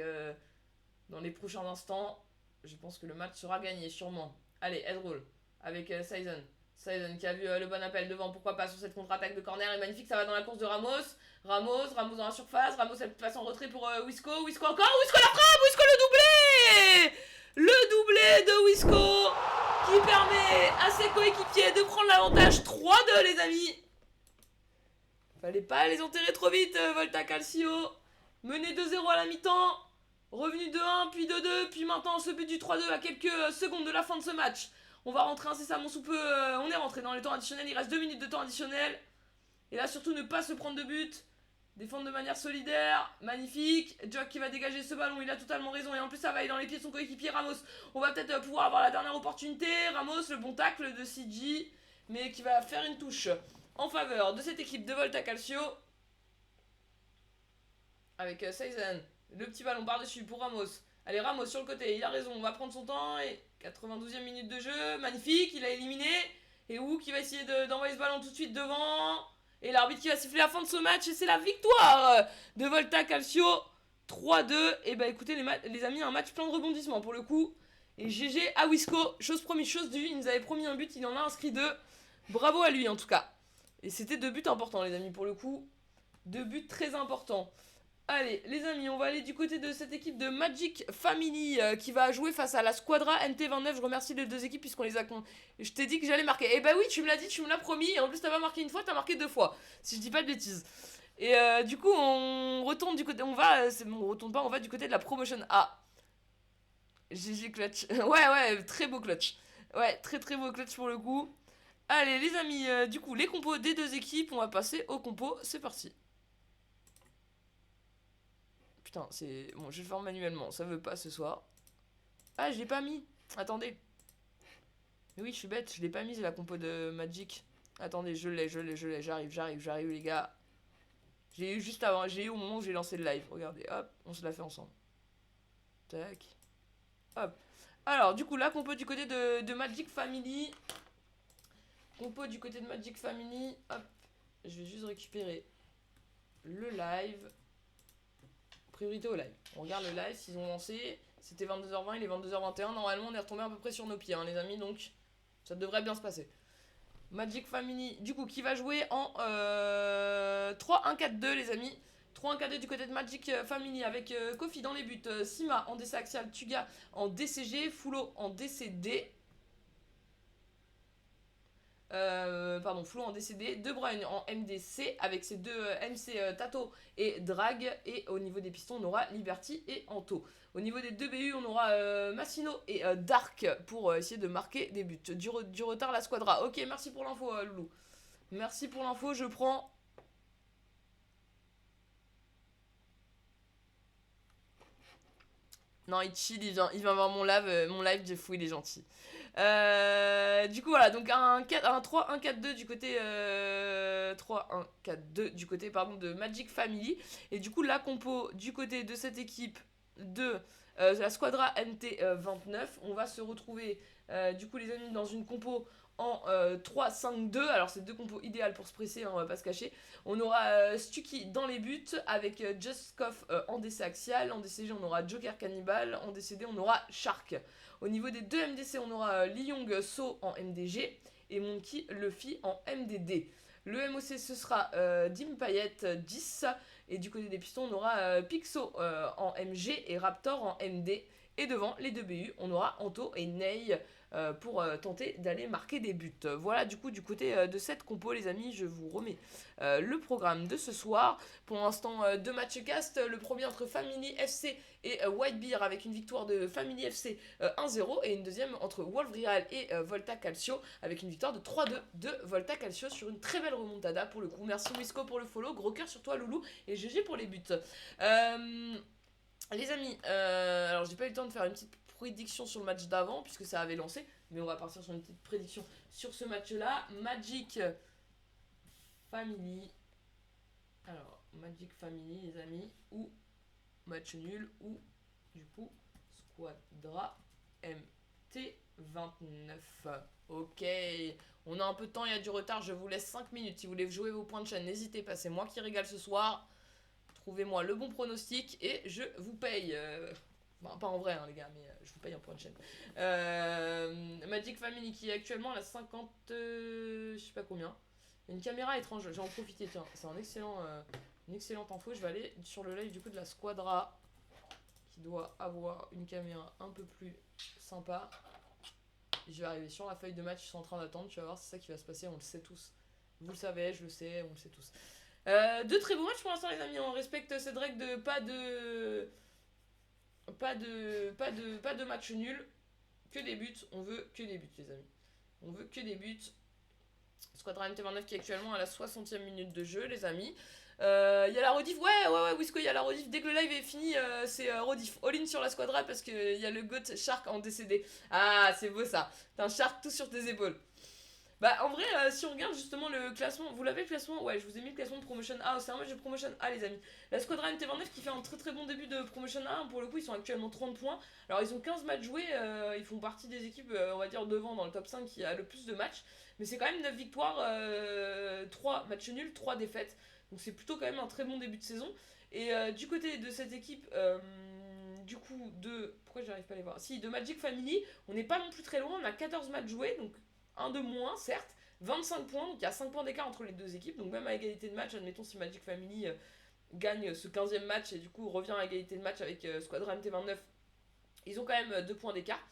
dans les prochains instants, je pense que le match sera gagné, sûrement. Allez, Ezreul avec Saison. Saison qui a vu le bon appel devant, pourquoi pas sur cette contre-attaque de corner, est magnifique, ça va dans la course de Ramos. Ramos dans la surface, Ramos elle passe en retrait pour Wisco, Wisco encore, Wisco la frappe, Wisco le doublé. Le doublé de Wisco qui permet à ses coéquipiers de prendre l'avantage 3-2 les amis. Fallait pas les enterrer trop vite, Volta Calcio. Mené 2-0 à la mi-temps. Revenu 2-1, puis 2-2, puis maintenant ce but du 3-2 à quelques secondes de la fin de ce match. On va rentrer incessamment sous peu. On est rentré dans les temps additionnels, il reste 2 minutes de temps additionnel. Et là, surtout, ne pas se prendre de but. Défendre de manière solidaire. Magnifique. Jock qui va dégager ce ballon. Il a totalement raison. Et en plus, ça va aller dans les pieds de son coéquipier Ramos. On va peut-être pouvoir avoir la dernière opportunité. Ramos, le bon tacle de CG. Mais qui va faire une touche en faveur de cette équipe de Volta Calcio. Avec Seizen. Le petit ballon par-dessus pour Ramos. Allez, Ramos sur le côté. Il a raison. On va prendre son temps. Et 92e minute de jeu. Magnifique. Il a éliminé. Et Wu qui va essayer d'envoyer ce ballon tout de suite devant. Et l'arbitre qui va siffler la fin de ce match. Et c'est la victoire de Volta Calcio. 3-2. Et bah écoutez les amis, un match plein de rebondissements pour le coup. Et GG à Wisco. Chose promise, chose due. Il nous avait promis un but. Il en a inscrit 2. Bravo à lui en tout cas. Et c'était 2 buts importants les amis pour le coup. 2 buts très importants. Allez, les amis, on va aller du côté de cette équipe de Magic Family qui va jouer face à la Squadra NT29. Je remercie les 2 équipes puisqu'on les a... Je t'ai dit que j'allais marquer. Et bah oui, tu me l'as dit, tu me l'as promis. Et en plus, t'as pas marqué une fois, t'as marqué 2 fois. Si je dis pas de bêtises. Et du coup, on retourne du côté... On va... C'est bon, on retourne pas, on va du côté de la promotion A. GG clutch. Ouais, très beau clutch. Ouais, très beau clutch pour le coup. Allez, les amis, du coup, les compos des 2 équipes. On va passer aux compos. C'est parti. Putain, c'est... Bon, je vais le faire manuellement, ça veut pas ce soir. Ah, je l'ai pas mis. Attendez. Mais oui, je suis bête, je l'ai pas mise la compo de Magic. Attendez, je l'ai, j'arrive les gars. J'ai eu juste avant, j'ai eu au moment où j'ai lancé le live. Regardez, hop, on se l'a fait ensemble. Tac. Hop. Alors, du coup, la compo du côté de Magic Family. Compo du côté de Magic Family. Hop. Je vais juste récupérer le live. Priorité au live. On regarde le live, s'ils ont lancé. C'était 22h20, il est 22h21. Normalement, on est retombé à peu près sur nos pieds, hein, les amis. Donc, ça devrait bien se passer. Magic Family, du coup, qui va jouer en 3-1-4-2, les amis. 3-1-4-2 du côté de Magic Family avec Kofi dans les buts. Sima en DC axial, Tuga en DCG, Fulo en DCD. Flo en DCD, De Bruyne en MDC avec ses 2 MC Tato et Drag. Et au niveau des pistons, on aura Liberty et Anto. Au niveau des 2 BU, on aura Massino et Dark pour essayer de marquer des buts. Du retard, la Squadra. Ok, merci pour l'info, Loulou. Merci pour l'info, je prends. Non, il chill, il vient voir mon live, Jeff, il est gentil. Du coup, voilà, donc un 3-1-4-2 du côté 3-1-4-2 du côté pardon de Magic Family. Et du coup, la compo du côté de cette équipe de la Squadra NT29, on va se retrouver du coup les amis dans une compo en 3-5-2. Alors c'est 2 compos idéales pour se presser, hein, on va pas se cacher. On aura Stucky dans les buts avec Juskoff en DC axial. En DCG on aura Joker Cannibal. En DCD on aura Shark. Au niveau des 2 MDC on aura Lee Young So en MDG et Monkey Luffy en MDD. Le MOC ce sera Dim Payet 10. Et du côté des pistons on aura Pixo en MG et Raptor en MD. Et devant les 2 BU on aura Anto et Ney pour tenter d'aller marquer des buts. Voilà du coup du côté de cette compo les amis, je vous remets le programme de ce soir. Pour l'instant 2 matchs cast, le premier entre Family FC et Whitebeard avec une victoire de Family FC 1-0 et une deuxième entre Wolf Real et Volta Calcio avec une victoire de 3-2 de Volta Calcio sur une très belle remontada pour le coup. Merci Wisco pour le follow, gros cœur sur toi Loulou et GG pour les buts. Les amis, alors j'ai pas eu le temps de faire une petite prédiction sur le match d'avant puisque ça avait lancé, mais on va partir sur une petite prédiction sur ce match là. Magic Family, alors Magic Family les amis, ou match nul, ou du coup Squadra MT29. Ok, on a un peu de temps, il y a du retard, je vous laisse 5 minutes. Si vous voulez jouer vos points de chaîne, n'hésitez pas, c'est moi qui régale ce soir. Trouvez-moi le bon pronostic et je vous paye. Enfin, pas en vrai, hein, les gars, mais je vous paye un point de chaîne. Magic Family qui est actuellement à la 50. Je sais pas combien. Il y a une caméra étrange, j'ai en profité, tiens. C'est une excellente info. Je vais aller sur le live du coup de la Squadra qui doit avoir une caméra un peu plus sympa. Je vais arriver sur la feuille de match, ils sont en train d'attendre. Tu vas voir, c'est ça qui va se passer, on le sait tous. Vous le savez, je le sais, on le sait tous. 2 très beaux matchs pour l'instant les amis, on respecte cette règle de pas de match nul, que des buts, on veut que des buts les amis. On veut que des buts. Squadra MT29 qui est actuellement à la 60e minute de jeu, les amis. Il y a la rediff, ouais, Wisco, il y a la rediff. Dès que le live est fini, c'est rediff. All-in sur la Squadra parce qu'il y a le GOAT Shark en décédé. Ah, c'est beau ça. T'as un Shark tout sur tes épaules. Bah, en vrai, si on regarde justement le classement, vous l'avez le classement? Ouais, je vous ai mis le classement de Promotion A. C'est un match de Promotion A, les amis. La Squadra MT29 qui fait un très très bon début de Promotion A. Pour le coup, ils sont actuellement 30 points. Alors, ils ont 15 matchs joués. Ils font partie des équipes, on va dire, devant dans le top 5 qui a le plus de matchs. Mais c'est quand même 9 victoires, 3 matchs nuls, 3 défaites. Donc, c'est plutôt quand même un très bon début de saison. Et du côté de cette équipe, du coup, de. Pourquoi j'arrive pas à les voir? Si, de Magic Family, on n'est pas non plus très loin. On a 14 matchs joués. Donc, un de moins, certes, 25 points, donc il y a 5 points d'écart entre les deux équipes, donc même à égalité de match, admettons si Magic Family gagne ce 15e match et du coup revient à égalité de match avec Squadra MT29, ils ont quand même 2 points d'écart.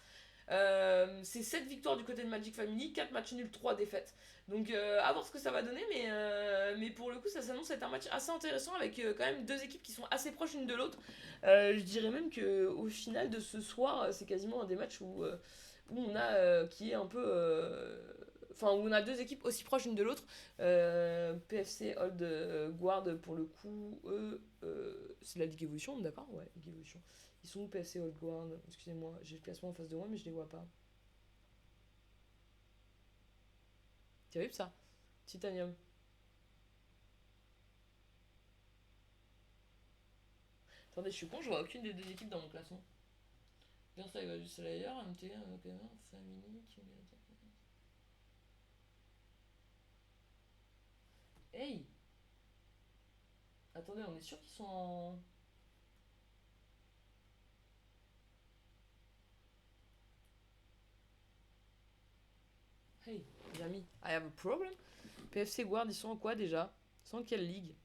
C'est 7 victoires du côté de Magic Family, 4 matchs nuls, 3 défaites. Donc à voir ce que ça va donner, mais pour le coup ça s'annonce être un match assez intéressant avec quand même deux équipes qui sont assez proches l'une de l'autre. Je dirais même qu'au final de ce soir, c'est quasiment un des matchs où on a qui est un peu enfin où on a deux équipes aussi proches l'une de l'autre. PFC Old Guard pour le coup, eux c'est la Ligue Evolution, d'accord? Ouais, Ligue Evolution. Ils sont où PFC Old Guard? Excusez-moi, j'ai le classement en face de moi mais je les vois pas. Terrible ça. Titanium. Attendez, je suis con, je vois aucune des deux équipes dans mon classement. Versailles va du Slayer, MT, Family, Hey! Attendez, on est sûr qu'ils sont en. Hey, les amis, I have a problem. PFC Guard, ils sont en quoi déjà? Ils sont en quelle ligue?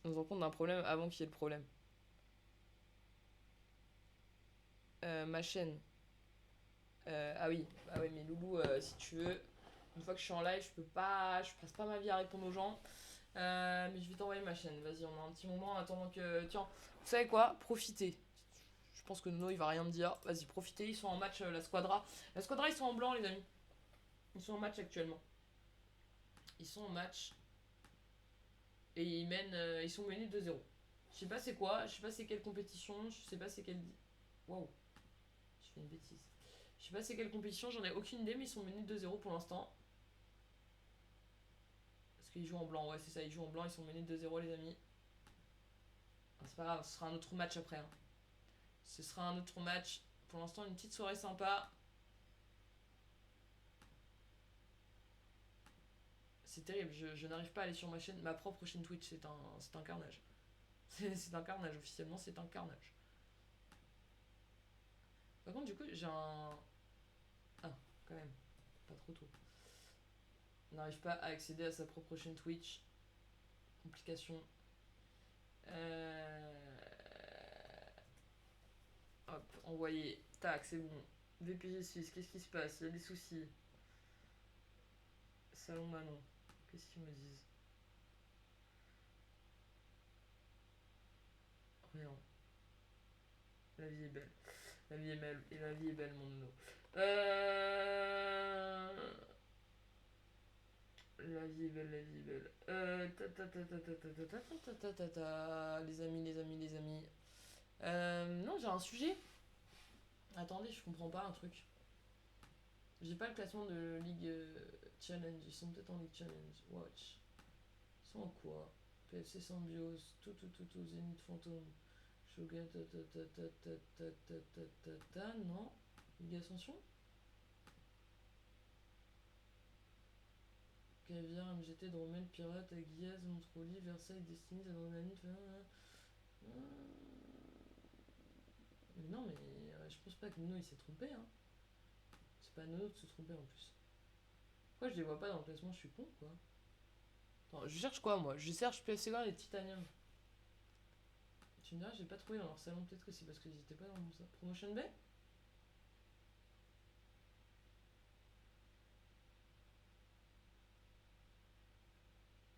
On se rend compte d'un problème avant qu'il y ait le problème. Ma chaîne. Ah oui, mais Loulou, si tu veux, une fois que je suis en live, je passe pas ma vie à répondre aux gens. Mais je vais t'envoyer ma chaîne. Vas-y, on a un petit moment en attendant que. Tiens, vous savez quoi? Profitez. Je pense que Nono il va rien me dire. Vas-y, profitez. Ils sont en match, la Squadra. La Squadra, ils sont en blanc, les amis. Ils sont en match actuellement. Ils sont en match. Et ils mènent. Ils sont menés 2-0. Je sais pas c'est quoi. Je sais pas c'est quelle compétition. Je sais pas c'est quelle. Waouh. Je fais une bêtise. Je sais pas c'est quelle compétition. J'en ai aucune idée. Mais ils sont menés 2-0 pour l'instant. Parce qu'ils jouent en blanc. Ouais, c'est ça. Ils jouent en blanc. Ils sont menés 2-0, les amis. Ah, c'est pas grave. Ce sera un autre match après. Hein. Ce sera un autre match. Pour l'instant, une petite soirée sympa. C'est terrible, je n'arrive pas à aller sur ma chaîne, ma propre chaîne Twitch, c'est un carnage. C'est un carnage, officiellement, c'est un carnage. Par contre, du coup, j'ai un. Ah, quand même, pas trop tôt. On n'arrive pas à accéder à sa propre chaîne Twitch. Complication. Hop, envoyer. Tac, c'est bon. VPG6, qu'est-ce qui se passe? Il y a des soucis. Salon Manon. Qu'est-ce qu'ils me disent? Rien. La vie est belle. La vie est belle. Et la vie est belle, mon nono. La vie est belle, la vie est belle. Les amis, les amis, les amis. Non, j'ai un sujet. Attendez, je comprends pas un truc. J'ai pas le classement de Ligue Challenge. Ils sont peut-être en Ligue Challenge. Watch. Ils sont en quoi? PFC Symbiose. Tout, Zénith Fantôme. Shogun. Non. Ligue Ascension. Caviar, MGT, Dromel, Pirate, Aguillaz, Montroli, Versailles, Destiny, Adrenaline. Mais non, mais je pense pas que Nono il s'est trompé. Hein. C'est pas Nono de se tromper en plus. Pourquoi je les vois pas dans le classement? Je suis con quoi. Attends, je cherche quoi moi? Je cherche PFC Guard et Titanium. Tu me diras, j'ai pas trouvé dans leur salon. Peut-être que c'est parce qu'ils étaient pas dans mon salon. Promotion B.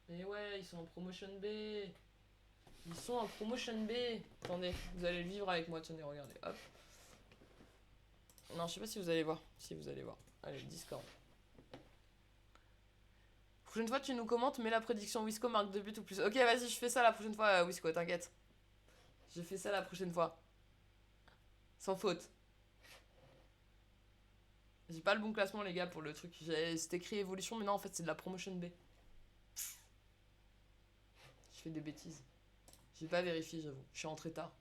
Mais ouais, ils sont en Promotion B. Ils sont en Promotion B. Attendez, vous allez le vivre avec moi. Tenez, regardez. Hop. Non, je sais pas si vous allez voir. Si vous allez voir. Allez, Discord. Prochaine fois, tu nous commentes, mets la prédiction Wisco marque 2 buts ou plus. Ok, vas-y, je fais ça la prochaine fois, Wisco, t'inquiète. Je fais ça la prochaine fois. Sans faute. J'ai pas le bon classement, les gars, pour le truc. C'est écrit évolution, mais non, en fait, c'est de la promotion B. Je fais des bêtises. J'ai pas vérifié, j'avoue. Je suis rentré tard.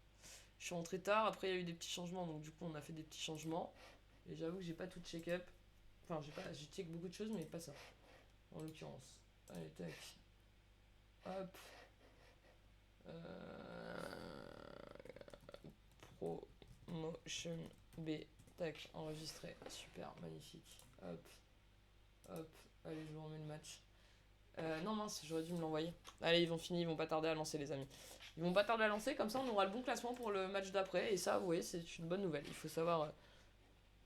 Après, il y a eu des petits changements, donc du coup, on a fait des petits changements. Et j'avoue que j'ai pas tout check-up. Enfin, j'ai check beaucoup de choses, mais pas ça. En l'occurrence. Allez, tac. Hop. Promotion B. Tac, enregistré. Super, magnifique. Hop. Hop. Allez, je vous remets le match. Non, mince, j'aurais dû me l'envoyer. Allez, ils vont pas tarder à lancer, les amis. Ils vont pas tarder à lancer, comme ça on aura le bon classement pour le match d'après. Et ça, vous voyez, c'est une bonne nouvelle. Il faut savoir,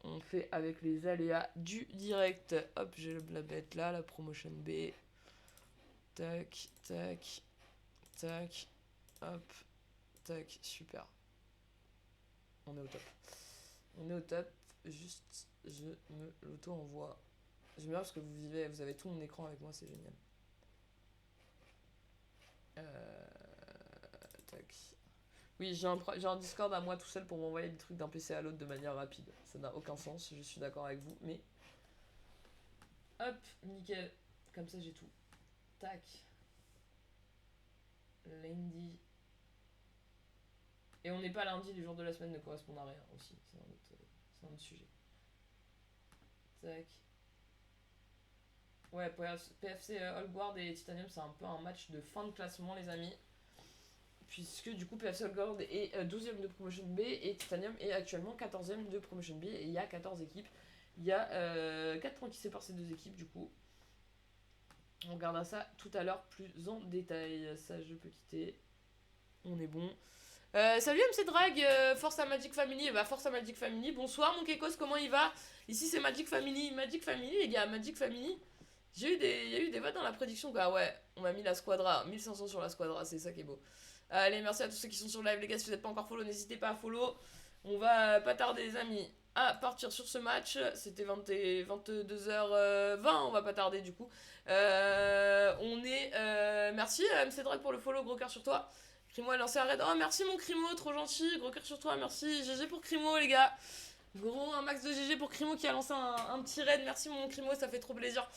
on fait avec les aléas du direct. Hop, j'ai la bête là, la promotion B. Tac, tac, tac. Hop, tac, super. On est au top. On est au top. Juste, je me l'auto-envoie. J'aime bien parce que vous avez tout mon écran avec moi, c'est génial. Tac. Oui, j'ai un Discord à moi tout seul pour m'envoyer des trucs d'un PC à l'autre de manière rapide. Ça n'a aucun sens, je suis d'accord avec vous, mais... Hop, nickel. Comme ça, j'ai tout. Tac. Lundi. Et on n'est pas lundi, les jours de la semaine ne correspondent à rien aussi. C'est un autre sujet. Tac. Ouais, PFC Holguard et Titanium, c'est un peu un match de fin de classement, les amis. Puisque du coup, PFC Holguard est 12ème de Promotion B et Titanium est actuellement 14ème de Promotion B. Et il y a 14 équipes. Il y a 4 points qui séparent ces deux équipes, du coup. On regardera ça tout à l'heure plus en détail. Ça, je peux quitter. On est bon. Salut MC Drag, force à Magic Family. Bah, force à Magic Family. Bonsoir mon Kekos, comment il va? Ici c'est Magic Family. Magic Family, les gars, Magic Family. Il y a eu des votes dans la prédiction, quoi. Ouais, on m'a mis la squadra. 1500 sur la squadra, c'est ça qui est beau. Allez, merci à tous ceux qui sont sur le live, les gars. Si vous n'êtes pas encore follow, n'hésitez pas à follow. On va pas tarder, les amis, à partir sur ce match. C'était 22h20, on va pas tarder du coup. Merci MC Drag pour le follow, gros cœur sur toi. Crimo a lancé un raid. Oh, merci mon Crimo, trop gentil. Gros cœur sur toi, merci. GG pour Crimo, les gars. Gros, un max de GG pour Crimo qui a lancé un petit raid. Merci mon Crimo, ça fait trop plaisir.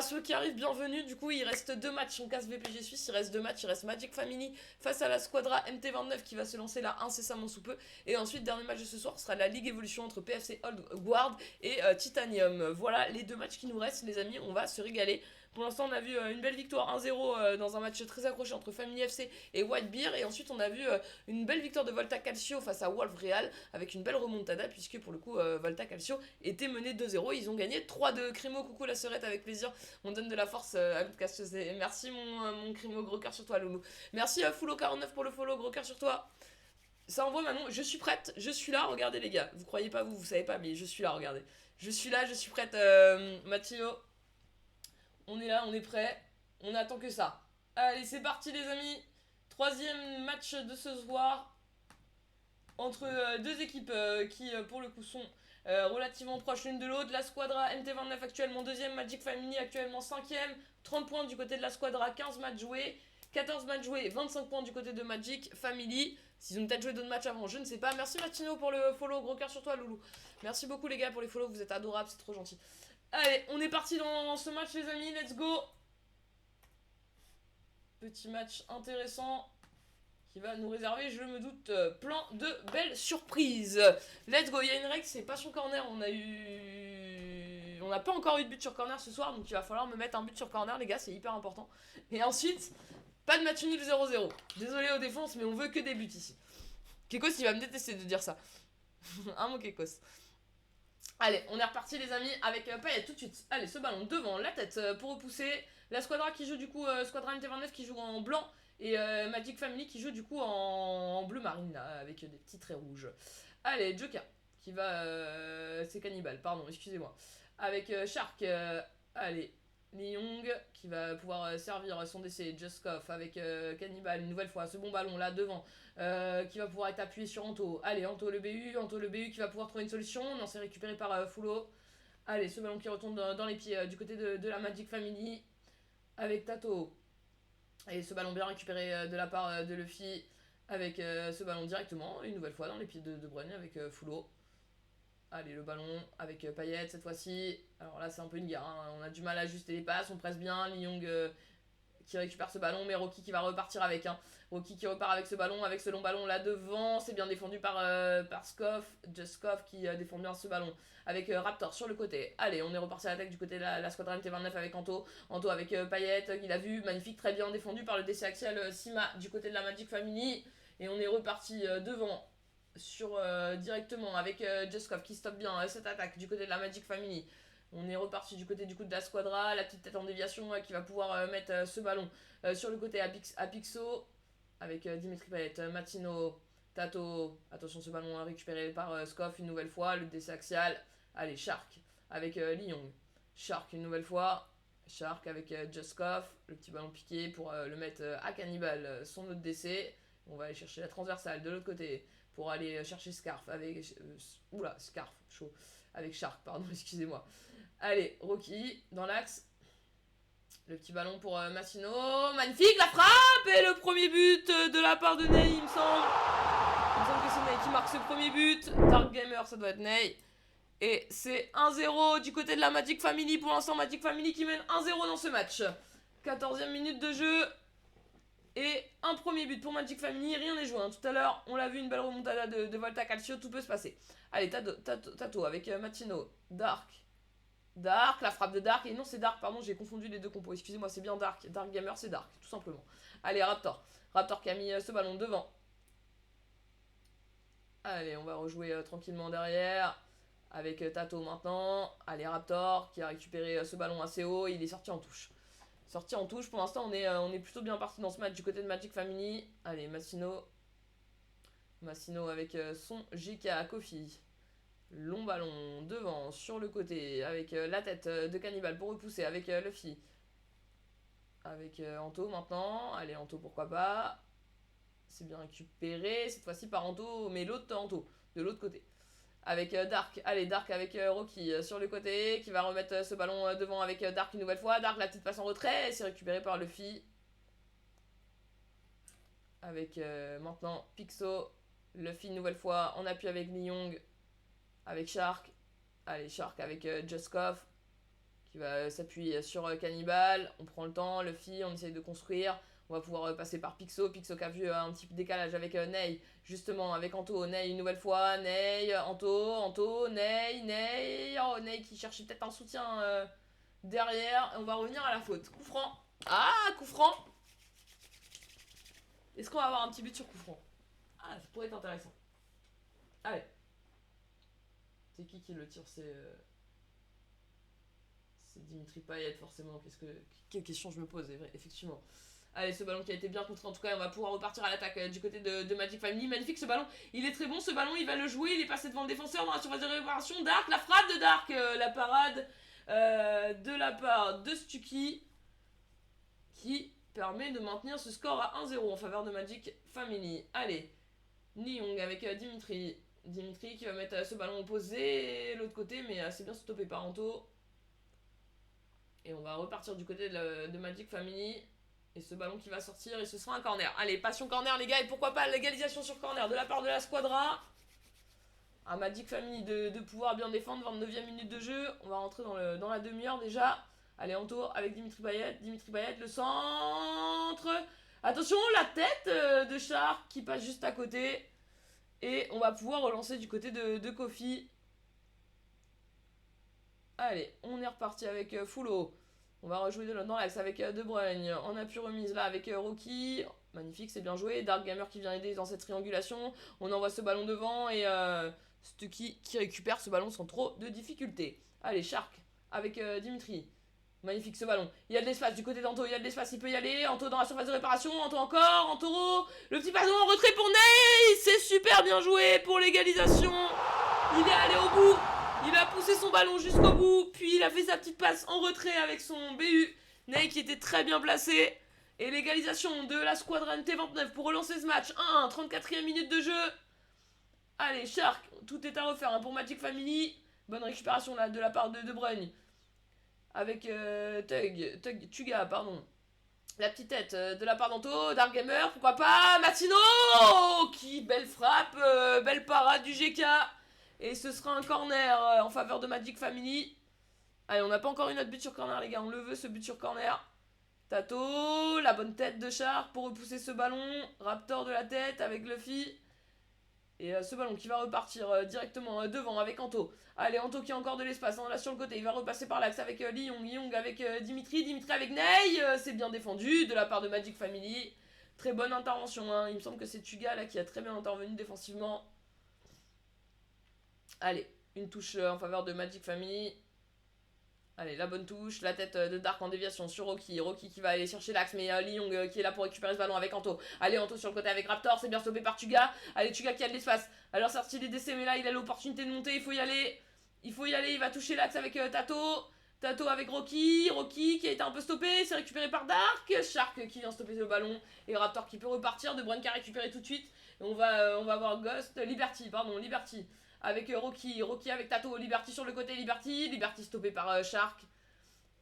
Ceux qui arrivent, bienvenue. Du coup, il reste 2 matchs. On casse VPG Suisse. Il reste 2 matchs. Il reste Magic Family face à la Squadra MT29 qui va se lancer là incessamment sous peu. Et ensuite, dernier match de ce soir sera la Ligue Evolution entre PFC Old Guard et Titanium. Voilà les 2 matchs qui nous restent, les amis. On va se régaler. Pour l'instant, on a vu une belle victoire 1-0 dans un match très accroché entre Family FC et White Beer. Et ensuite, on a vu une belle victoire de Volta Calcio face à Wolf Real avec une belle remontada, puisque pour le coup, Volta Calcio était mené 2-0. Ils ont gagné 3-2. Crimo, coucou la sœurette, avec plaisir. On donne de la force à Lucas. Merci mon Crimo, gros cœur sur toi, Loulou. Merci à Fullo49 pour le follow, gros cœur sur toi. Ça envoie Manon, je suis prête, je suis là, regardez les gars. Vous croyez pas, vous savez pas, mais je suis là, regardez. Je suis là, je suis prête, Mathieu. On est là, on est prêt. On attend que ça. Allez, c'est parti les amis. 3e match de ce soir. Entre 2 équipes qui, pour le coup, sont relativement proches l'une de l'autre. La Squadra MT29 actuellement 2ème. Magic Family actuellement 5ème. 30 points du côté de la Squadra, 15 matchs joués. 14 matchs joués, 25 points du côté de Magic Family. S'ils ont peut-être joué d'autres matchs avant, je ne sais pas. Merci Martino pour le follow. Gros cœur sur toi, Loulou. Merci beaucoup les gars pour les follow. Vous êtes adorables, c'est trop gentil. Allez, on est parti dans ce match les amis, let's go. Petit match intéressant qui va nous réserver, je me doute, plein de belles surprises. Let's go, il y a une règle, c'est pas sur corner, on n'a pas encore eu de but sur corner ce soir, donc il va falloir me mettre un but sur corner les gars, c'est hyper important. Et ensuite, pas de match nul 0-0. Désolé aux défenses, mais on veut que des buts ici. Kekos il va me détester de dire ça. Hein mon Kekos. Allez, on est reparti les amis avec Payet tout de suite. Allez, ce ballon devant la tête pour repousser. La Squadra qui joue du coup, Squadra MT29 qui joue en blanc. Et Magic Family qui joue du coup en bleu marine là, avec des petits traits rouges. Allez, Joker qui va... c'est Cannibal, pardon, excusez-moi. Avec Shark, allez, Lee Young qui va pouvoir servir son décès. Juskov avec Cannibal une nouvelle fois. Ce bon ballon là devant qui va pouvoir être appuyé sur Anto. Allez, Anto le BU qui va pouvoir trouver une solution. Non, c'est récupéré par Fulo. Allez, ce ballon qui retourne dans les pieds du côté de la Magic Family avec Tato. Et ce ballon bien récupéré de la part de Luffy avec ce ballon directement une nouvelle fois dans les pieds de Brun avec Fulo. Allez, le ballon avec Payet cette fois-ci. Alors là, c'est un peu une guerre. Hein. On a du mal à ajuster les passes. On presse bien. Lee Young qui récupère ce ballon. Mais Rocky qui va repartir avec. Hein. Rocky qui repart avec ce ballon. Avec ce long ballon là devant. C'est bien défendu par Skoff. Juskov qui défend bien ce ballon. Avec Raptor sur le côté. Allez, on est reparti à l'attaque du côté de la squadra MT29 avec Anto. Anto avec Payet. Il a vu. Magnifique. Très bien défendu par le DC axial Sima du côté de la Magic Family. Et on est reparti devant. Directement avec Juskov qui stoppe bien cette attaque du côté de la Magic Family. On est reparti du côté de la squadra, la petite tête en déviation qui va pouvoir mettre ce ballon sur le côté à Pixo avec Dimitri Payet, Matino, Tato. Attention, ce ballon récupéré par Skoff une nouvelle fois, le DC axial. Allez, Shark avec Lee Young. Shark une nouvelle fois. Shark avec Juskov, le petit ballon piqué pour le mettre à Cannibal, son autre DC. On va aller chercher la transversale de l'autre côté. Pour aller chercher Scarf avec... Scarf, chaud. Avec Shark, pardon, excusez-moi. Allez, Rocky, dans l'axe. Le petit ballon pour Massino. Magnifique, la frappe. Et le premier but de la part de Ney, il me semble. Il me semble que c'est Ney qui marque ce premier but. Dark Gamer, ça doit être Ney. Et c'est 1-0 du côté de la Magic Family. Pour l'instant, Magic Family qui mène 1-0 dans ce match. 14e minute de jeu. Et un premier but pour Magic Family, rien n'est joué. Hein. Tout à l'heure, on l'a vu, une belle remontada de Volta Calcio, tout peut se passer. Allez, Tato avec Matino, Dark, la frappe de Dark. Et non, c'est Dark, pardon, j'ai confondu les deux compos. Excusez-moi, c'est bien Dark. Dark Gamer, c'est Dark, tout simplement. Allez, Raptor qui a mis ce ballon devant. Allez, on va rejouer tranquillement derrière. Avec Tato maintenant. Allez, Raptor qui a récupéré ce ballon assez haut. Il est sorti en touche. Pour l'instant on est plutôt bien parti dans ce match du côté de Magic Family. Allez, Massino avec son GK Kofi. Long ballon devant sur le côté avec la tête de Cannibal pour repousser avec Luffy. Avec Anto maintenant. Allez, Anto pourquoi pas. C'est bien récupéré cette fois-ci par Anto, mais l'autre Anto de l'autre côté. Avec Dark, allez Dark avec Rocky sur le côté qui va remettre ce ballon devant avec Dark une nouvelle fois. Dark, la petite passe en retrait, c'est récupéré par Luffy. Avec maintenant Pixo, Luffy une nouvelle fois en appui avec Lee Young. Avec Shark, allez Shark avec Juskov qui va s'appuyer sur Cannibal. On prend le temps, Luffy, on essaye de construire. On va pouvoir passer par Pixo qui a vu un petit décalage avec Ney, justement avec Anto. Ney une nouvelle fois, Ney, Anto, Ney. Oh, Ney qui cherchait peut-être un soutien derrière. Et on va revenir à la faute. Coup franc. Ah, coup franc. Est-ce qu'on va avoir un petit but sur coup franc? Ah, ça pourrait être intéressant. Allez. C'est qui le tire? C'est Dimitri Payet, forcément. Quelle question je me pose, effectivement. Allez, ce ballon qui a été bien contré en tout cas, on va pouvoir repartir à l'attaque du côté de Magic Family. Magnifique ce ballon, il est très bon ce ballon, il va le jouer, il est passé devant le défenseur dans la surface de réparation. Dark, la frappe de Dark, la parade de la part de Stucky qui permet de maintenir ce score à 1-0 en faveur de Magic Family. Allez, Lee Young avec Dimitri qui va mettre ce ballon opposé l'autre côté, mais c'est bien stoppé par Anto. Et on va repartir du côté de Magic Family. Et ce ballon qui va sortir, et ce sera un corner. Allez, passion corner les gars, et pourquoi pas l'égalisation sur corner de la part de la squadra. À Magic Family de pouvoir bien défendre, 29e minute de jeu. On va rentrer dans la demi-heure déjà. Allez, Anto avec Dimitri Payet, le centre. Attention, la tête de Shark qui passe juste à côté. Et on va pouvoir relancer du côté de Kofi. Allez, on est reparti avec Fulo. On va rejouer dans l'axe avec De Bruyne. En appui remise là avec Rocky. Magnifique, c'est bien joué. Dark Gamer qui vient aider dans cette triangulation. On envoie ce ballon devant et Stucky qui récupère ce ballon sans trop de difficultés. Allez, Shark avec Dimitri. Magnifique ce ballon. Il y a de l'espace du côté d'Anto, il y a de l'espace, il peut y aller. Anto dans la surface de réparation, Anto encore, Anto. Le petit ballon en retrait pour Ney. C'est super bien joué pour l'égalisation. Il est allé au bout. Il a poussé son ballon jusqu'au bout, puis il a fait sa petite passe en retrait avec son BU. Ney qui était très bien placé. Et l'égalisation de la squadra NT29 pour relancer ce match. 1-1, 34e minute de jeu. Allez, Shark, tout est à refaire hein, pour Magic Family. Bonne récupération là de la part de Bruyne. Avec Tuga, pardon. La petite tête de la part d'Anto, Dark Gamer, pourquoi pas, Massino qui belle frappe, belle parade du GK. Et ce sera un corner en faveur de Magic Family. Allez, on n'a pas encore eu notre but sur corner les gars, on le veut ce but sur corner. Tato, la bonne tête de Shark pour repousser ce ballon. Raptor de la tête avec Luffy. Et ce ballon qui va repartir directement devant avec Anto. Allez, Anto qui a encore de l'espace là sur le côté. Il va repasser par l'axe avec Lee Young avec Dimitri. Dimitri avec Ney. C'est bien défendu de la part de Magic Family. Très bonne intervention. Hein. Il me semble que c'est Tuga là qui a très bien intervenu défensivement. Allez, une touche en faveur de Magic Family. Allez, la bonne touche, la tête de Dark en déviation sur Rocky. Rocky qui va aller chercher l'axe, mais Lee Young qui est là pour récupérer ce ballon avec Anto. Allez, Anto sur le côté avec Raptor, c'est bien stoppé par Tuga. Allez, Tuga qui a de l'espace. Alors, sorti les décès, mais là, il a l'opportunité de monter, il faut y aller. Il va toucher l'axe avec Tato. Tato avec Rocky. Rocky qui a été un peu stoppé, c'est récupéré par Dark. Shark qui vient stopper le ballon. Et Raptor qui peut repartir. De Bruyne qui a récupéré tout de suite. Et on va voir Liberty. Avec Rocky avec Tato, Liberty sur le côté, Liberty stoppé par Shark.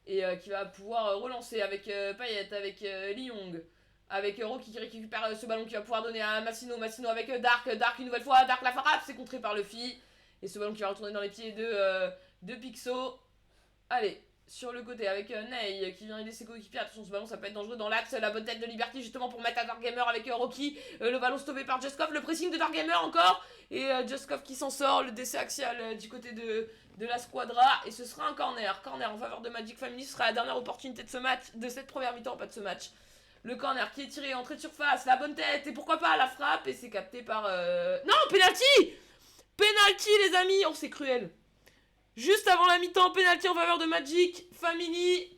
Et qui va pouvoir relancer avec Payet, avec Lee Young. Avec Rocky qui récupère ce ballon qui va pouvoir donner à Massino avec Dark une nouvelle fois, Dark la frappe, c'est contré par Luffy. Et ce ballon qui va retourner dans les pieds de Pixo. Allez, sur le côté avec Ney qui vient aider ses coéquipiers. Attention, ce ballon ça peut être dangereux dans l'axe. La bonne tête de Liberty justement pour mettre à Dark Gamer avec Rocky. Le ballon stoppé par Juskov, le pressing de Dark Gamer encore. Et Juskov qui s'en sort, le décès axial du côté de la squadra. Et ce sera un corner en faveur de Magic Family. Ce sera la dernière opportunité de ce match, de cette première mi-temps, pas de ce match. Le corner qui est tiré, entrée de surface, la bonne tête, et pourquoi pas la frappe, et c'est capté par... Non, penalty. Penalty les amis, oh c'est cruel. Juste avant la mi-temps, penalty en faveur de Magic Family.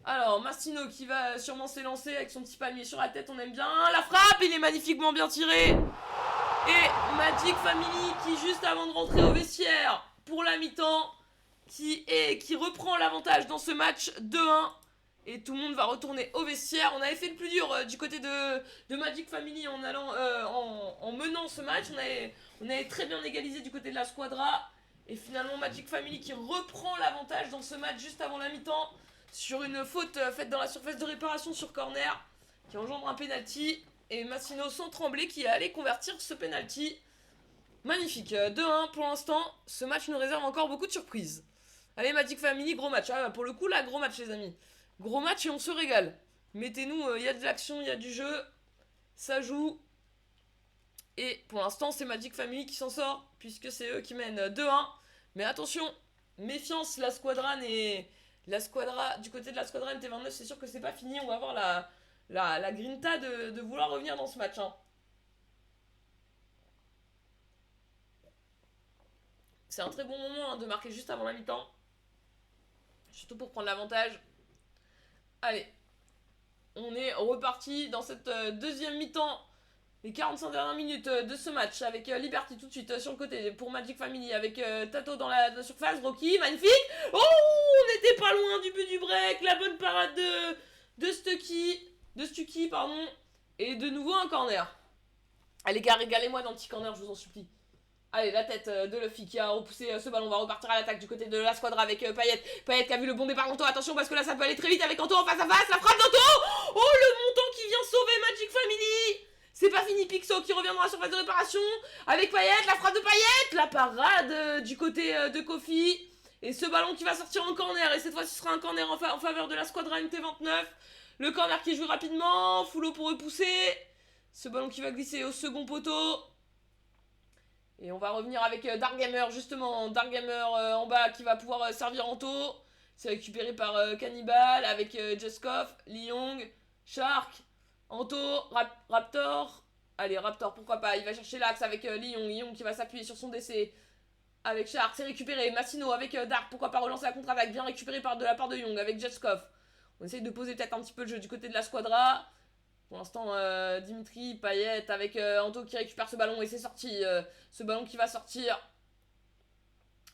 Alors, Massino qui va sûrement s'élancer avec son petit palmier sur la tête, on aime bien. La frappe, il est magnifiquement bien tiré. Et Magic Family qui, juste avant de rentrer au vestiaire pour la mi-temps, qui reprend l'avantage dans ce match 2-1. Et tout le monde va retourner au vestiaire. On avait fait le plus dur du côté de Magic Family en menant ce match. On avait très bien égalisé du côté de la squadra. Et finalement Magic Family qui reprend l'avantage dans ce match juste avant la mi-temps. Sur une faute faite dans la surface de réparation sur corner. Qui engendre un penalty. Et Massino sans trembler qui est allé convertir ce penalty. Magnifique. 2-1 pour l'instant. Ce match nous réserve encore beaucoup de surprises. Allez Magic Family, gros match. Ah, pour le coup là, gros match les amis. Gros match et on se régale. Mettez-nous, il y a de l'action, il y a du jeu. Ça joue. Et pour l'instant, c'est Magic Family qui s'en sort. Puisque c'est eux qui mènent 2-1. Mais attention, méfiance, la squadra du côté de la squadra NT29, c'est sûr que c'est pas fini. On va avoir la grinta de vouloir revenir dans ce match. Hein. C'est un très bon moment de marquer juste avant la mi-temps. Surtout pour prendre l'avantage. Allez, on est reparti dans cette deuxième mi-temps. Les 45 dernières minutes de ce match avec Liberty tout de suite sur le côté pour Magic Family avec Tato dans la surface. Rocky, magnifique. Oh, on n'était pas loin du but du break. La bonne parade de Stucky, pardon. Et de nouveau un corner. Allez gars, régalez-moi dans le petit corner, je vous en supplie. Allez, la tête de Luffy qui a repoussé ce ballon. On va repartir à l'attaque du côté de la squadra avec Payet. Payet qui a vu le bon départ d'Anto. Attention parce que là ça peut aller très vite avec Anto en face à face. La frappe d'Anto. Oh, le montant qui vient sauver Magic Family. C'est pas fini, Pixo qui revient dans la surface de réparation. Avec Payet, la frappe de Payet. La parade du côté de Kofi. Et ce ballon qui va sortir en corner. Et cette fois ce sera un corner en faveur de la squadra MT29. Le corner qui joue rapidement. Foulot pour repousser. Ce ballon qui va glisser au second poteau. Et on va revenir avec Dark Gamer, justement. Dark Gamer en bas qui va pouvoir servir Anto. C'est récupéré par Cannibal avec Juskov, Lee Young, Shark, Anto, Raptor. Allez, Raptor, pourquoi pas. Il va chercher l'axe avec Lee Young. Lee Young qui va s'appuyer sur son décès. Avec Shark, c'est récupéré. Massino avec Dark, pourquoi pas relancer la contre-attaque. Bien récupéré de la part de Young avec Juskov. On essaye de poser peut-être un petit peu le jeu du côté de la squadra. Pour l'instant, Dimitri, Payet avec Anto qui récupère ce ballon et c'est sorti. Ce ballon qui va sortir.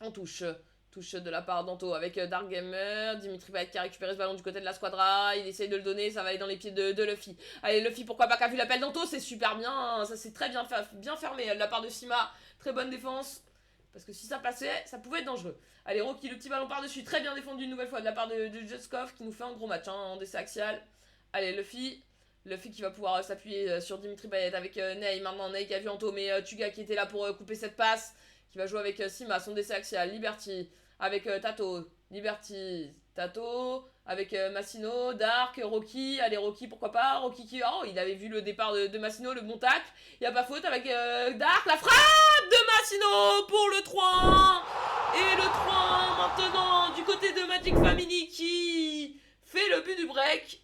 On touche. Touche de la part d'Anto avec Dark Gamer. Dimitri Payet qui a récupéré ce ballon du côté de la squadra. Il essaye de le donner, ça va aller dans les pieds de Luffy. Allez, Luffy, pourquoi pas, qu'a vu l'appel d'Anto, c'est super bien. Hein. Ça c'est très bien, bien fermé de la part de Sima. Très bonne défense. Parce que si ça passait, ça pouvait être dangereux. Allez, Rocky, le petit ballon par-dessus. Très bien défendu une nouvelle fois de la part de Juskov qui nous fait un gros match hein, en décès axial. Allez, Luffy. Luffy qui va pouvoir s'appuyer sur Dimitri Payet avec Ney. Maintenant, Ney qui a vu Anto, mais Tuga qui était là pour couper cette passe. Qui va jouer avec Sima, son décès axial. Liberty. Avec Tato, Liberty, Tato, avec Massino, Dark, Rocky, allez Rocky pourquoi pas, Rocky qui, oh il avait vu le départ de Massino, le bon tac, il n'y a pas faute avec Dark, la frappe de Massino pour le 3-1, et le 3-1 maintenant du côté de Magic Family qui fait le but du break,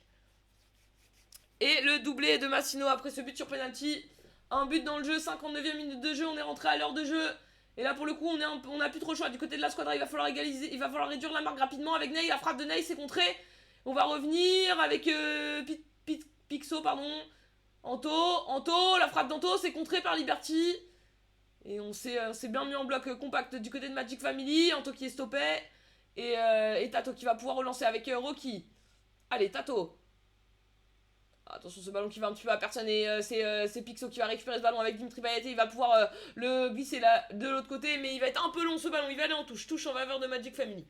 et le doublé de Massino après ce but sur penalty, un but dans le jeu, 59e minute de jeu, on est rentré à l'heure de jeu. Et là pour le coup on a plus trop le choix. Du côté de la squadra il va falloir égaliser. Il va falloir réduire la marque rapidement avec Ney. La frappe de Ney c'est contré. On va revenir avec Pixo pardon. Anto. La frappe d'Anto c'est contré par Liberty. Et on s'est bien mis en bloc compact du côté de Magic Family. Anto qui est stoppé. Et Tato qui va pouvoir relancer avec Rocky. Allez Tato. Attention ce ballon qui va un petit peu à personne et c'est Pixo qui va récupérer ce ballon avec Dimitri Payet et il va pouvoir le glisser là de l'autre côté mais il va être un peu long ce ballon, il va aller en touche en faveur de Magic Family.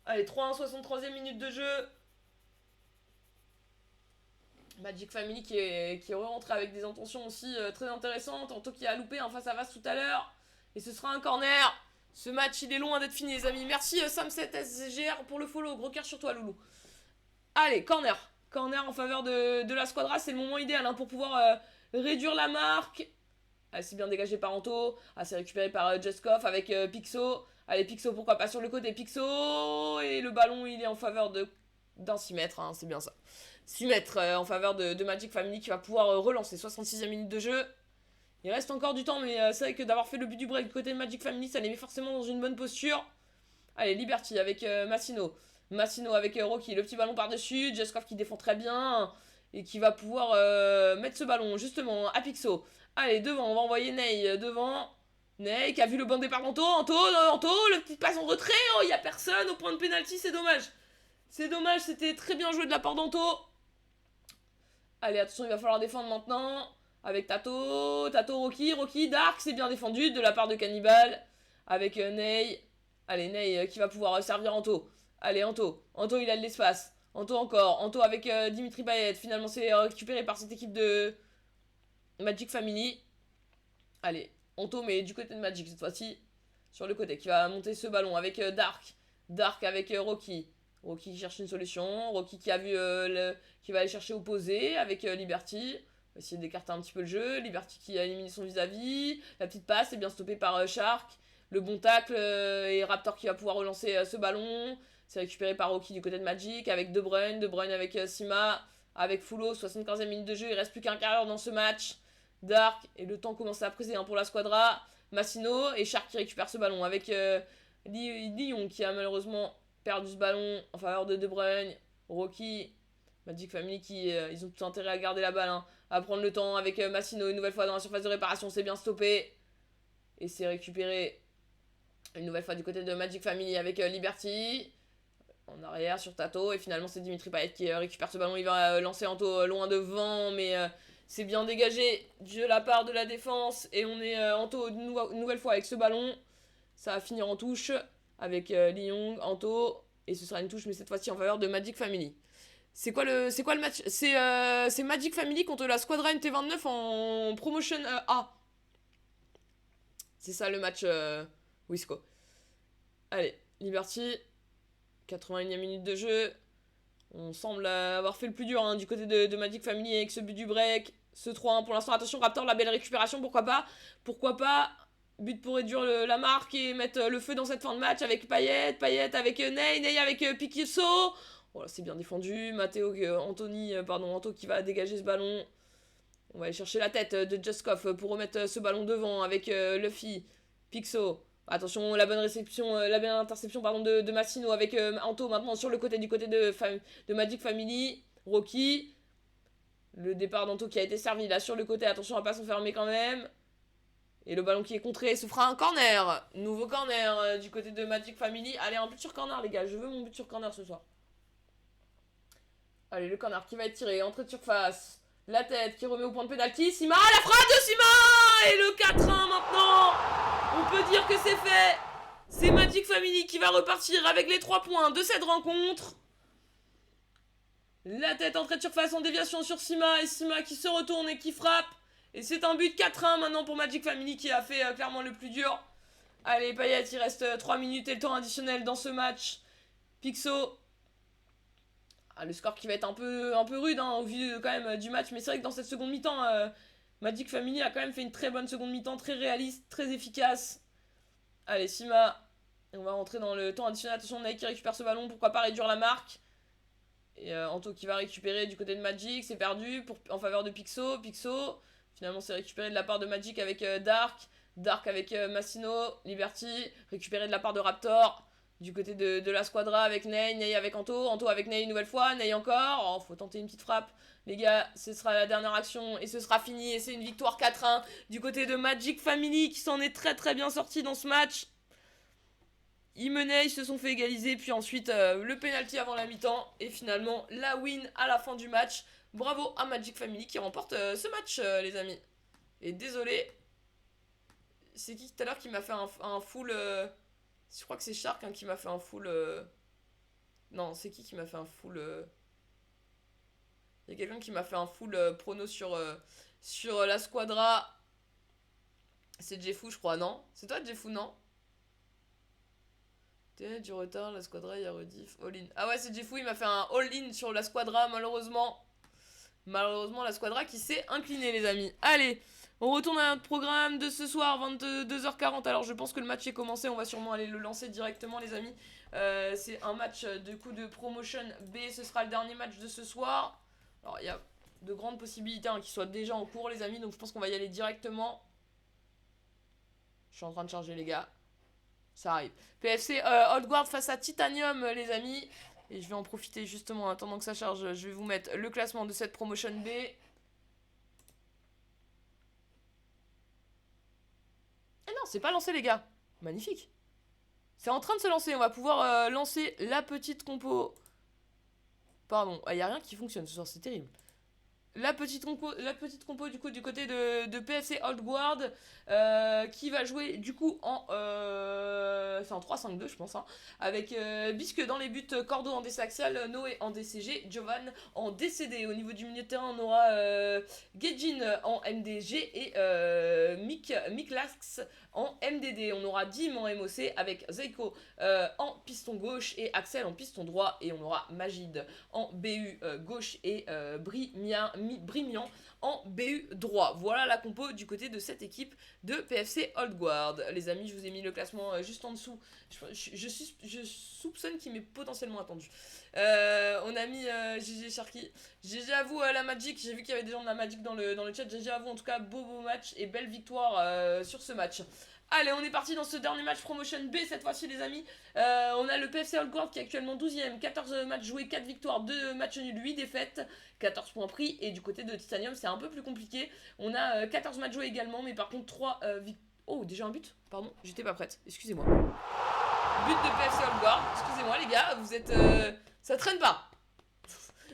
Allez 3-1, 63e minute de jeu. Magic Family qui est rentré avec des intentions aussi très intéressantes. Anto qui a loupé un face à face tout à l'heure et ce sera un corner. Ce match il est loin d'être fini les amis. Merci Sam7SGR pour le follow, gros cœur sur toi Loulou. Allez corner en faveur de la squadra, c'est le moment idéal hein, pour pouvoir réduire la marque. C'est bien dégagé par Anto. C'est récupéré par Juskov avec Pixo. Allez, Pixo, pourquoi pas sur le côté. Pixo. Et le ballon, il est en faveur d'un 6 mètres. Hein, c'est bien ça. 6 mètres en faveur de Magic Family qui va pouvoir relancer. 66e minute de jeu. Il reste encore du temps, mais c'est vrai que d'avoir fait le but du break du côté de Magic Family, ça les met forcément dans une bonne posture. Allez, Liberty avec Massino avec Rocky, le petit ballon par-dessus, Juskov qui défend très bien et qui va pouvoir mettre ce ballon justement à Pixo. Allez, devant, on va envoyer Ney devant. Ney qui a vu le bon départ d'Anto, le petit passe en retrait, oh, il n'y a personne au point de pénalty, c'est dommage. C'est dommage, c'était très bien joué de la part d'Anto. Allez, attention, il va falloir défendre maintenant avec Tato, Rocky, Dark, c'est bien défendu de la part de Cannibal avec Ney. Allez, Ney qui va pouvoir servir Anto. Allez, Anto il a de l'espace. Anto avec Dimitri Payet. Finalement, c'est récupéré par cette équipe de Magic Family. Allez, Anto, mais du côté de Magic cette fois-ci. Sur le côté, qui va monter ce ballon avec Dark. Dark avec Rocky. Rocky qui cherche une solution. Rocky qui a vu qui va aller chercher opposé avec Liberty. On va essayer d'écarter un petit peu le jeu. Liberty qui a éliminé son vis-à-vis. La petite passe est bien stoppée par Shark. Le bon tacle et Raptor qui va pouvoir relancer ce ballon. C'est récupéré par Rocky du côté de Magic avec De Bruyne avec Sima, avec Fullo, 75e minute de jeu, il reste plus qu'un carrière dans ce match. Dark, et le temps commence à presser hein, pour la squadra. Massino et Shark qui récupère ce ballon avec Lyon qui a malheureusement perdu ce ballon en faveur de Bruyne. Rocky, Magic Family qui ils ont tout intérêt à garder la balle, hein, à prendre le temps avec Massino une nouvelle fois dans la surface de réparation, c'est bien stoppé. Et c'est récupéré une nouvelle fois du côté de Magic Family avec Liberty. En arrière sur Tato et finalement c'est Dimitri Payet qui récupère ce ballon, il va lancer Anto loin devant mais c'est bien dégagé de la part de la défense et on est Anto une nouvelle fois avec ce ballon, ça va finir en touche avec Lyon, Anto et ce sera une touche mais cette fois-ci en faveur de Magic Family. C'est quoi le match? C'est Magic Family contre la Squadra NT29 en promotion A. C'est ça le match Wisco. Allez, Liberty 81e minute de jeu. On semble avoir fait le plus dur hein, du côté de Magic Family avec ce but du break. Ce 3-1 pour l'instant. Attention Raptor, la belle récupération, pourquoi pas. But pour réduire la marque et mettre le feu dans cette fin de match avec Payet avec Ney avec Pikiso. Voilà, c'est bien défendu. Anto qui va dégager ce ballon. On va aller chercher la tête de Juskov pour remettre ce ballon devant avec Luffy, Pixo. Attention, la bonne interception de Massino avec Anto maintenant sur le côté de Magic Family. Rocky. Le départ d'Anto qui a été servi là sur le côté. Attention à pas s'enfermer quand même. Et le ballon qui est contré, ce fera un corner. Nouveau corner du côté de Magic Family. Allez, un but sur corner, les gars. Je veux mon but sur corner ce soir. Allez, le corner qui va être tiré. Entrée de surface. La tête qui remet au point de pénalty. Sima, la frappe de Sima. Et le 4-1 maintenant. On peut dire que c'est fait. C'est Magic Family qui va repartir avec les 3 points de cette rencontre. La tête entrée de surface en déviation sur Sima. Et Sima qui se retourne et qui frappe. Et c'est un but 4-1 maintenant pour Magic Family qui a fait clairement le plus dur. Allez, Payet, il reste 3 minutes et le temps additionnel dans ce match. Pixo. Ah, le score qui va être un peu rude au vu quand même du match. Mais c'est vrai que dans cette seconde mi-temps, Magic Family a quand même fait une très bonne seconde mi-temps. Très réaliste, très efficace. Allez, Sima. Et on va rentrer dans le temps additionnel. Attention, Nike qui récupère ce ballon. Pourquoi pas réduire la marque. Et Anto qui va récupérer du côté de Magic. C'est perdu en faveur de Pixo. Pixo. Finalement, c'est récupéré de la part de Magic avec Dark. Dark avec Massino. Liberty. Récupéré de la part de Raptor. Du côté de la squadra avec Ney. Ney avec Anto. Anto avec Ney une nouvelle fois. Ney encore. Oh, faut tenter une petite frappe. Les gars, ce sera la dernière action. Et ce sera fini. Et c'est une victoire 4-1 du côté de Magic Family qui s'en est très très bien sorti dans ce match. Ils menaient, ils se sont fait égaliser. Puis ensuite, le penalty avant la mi-temps. Et finalement, la win à la fin du match. Bravo à Magic Family qui remporte ce match, les amis. Et désolé. C'est qui tout à l'heure qui m'a fait un full... Je crois que c'est Shark qui m'a fait un full... Non, c'est qui m'a fait un full... Il y a quelqu'un qui m'a fait un full prono sur la squadra. C'est Jeffou, je crois, non? C'est toi, Jeffou, non? Du retard, la squadra, il y a rediff, all-in. Ah ouais, c'est Jeffou, il m'a fait un all-in sur la squadra, malheureusement. Malheureusement, la squadra qui s'est inclinée, les amis. Allez, on retourne à notre programme de ce soir, 22h40. Alors, je pense que le match est commencé. On va sûrement aller le lancer directement, les amis. C'est un match de coup de promotion B. Ce sera le dernier match de ce soir. Alors, il y a de grandes possibilités qu'il soit déjà en cours, les amis. Donc, je pense qu'on va y aller directement. Je suis en train de charger, les gars. Ça arrive. PFC Old Guard face à Titanium, les amis. Et je vais en profiter justement en attendant que ça charge. Je vais vous mettre le classement de cette promotion B. Eh non, c'est pas lancé, les gars. Magnifique. C'est en train de se lancer. On va pouvoir lancer la petite compo. Pardon, il n'y a rien qui fonctionne ce soir, c'est terrible. La petite compo du coup du côté de PFC Old Guard qui va jouer du coup c'est en 3-5-2 je pense avec Bisque dans les buts, Cordo en DC axial, Noé en DCG, Jovan en DCD. Au niveau du milieu de terrain on aura Gejin en MDG et Miklax en MDD. On aura Dim en MOC avec Zeiko en piston gauche et Axel en piston droit, et on aura Magid en BU gauche et Brimian en BU droit. Voilà la compo du côté de cette équipe de PFC Old Guard. Les amis, je vous ai mis le classement juste en dessous. Je soupçonne qu'il m'est potentiellement attendu. On a mis GG Sharky. GG à vous la Magic. J'ai vu qu'il y avait des gens de la Magic dans le chat. GG à vous en tout cas. Beau match et belle victoire sur ce match. Allez, on est parti dans ce dernier match promotion B cette fois-ci, les amis. On a le PFC Old Guard qui est actuellement 12ème, 14 matchs joués, 4 victoires, 2 matchs nuls, 8 défaites, 14 points pris. Et du côté de Titanium, c'est un peu plus compliqué. On a 14 matchs joués également, mais par contre 3 victoires. Oh, déjà un but? Pardon, j'étais pas prête, excusez-moi. But de PFC Old Guard, excusez-moi les gars, vous êtes... Ça traîne pas.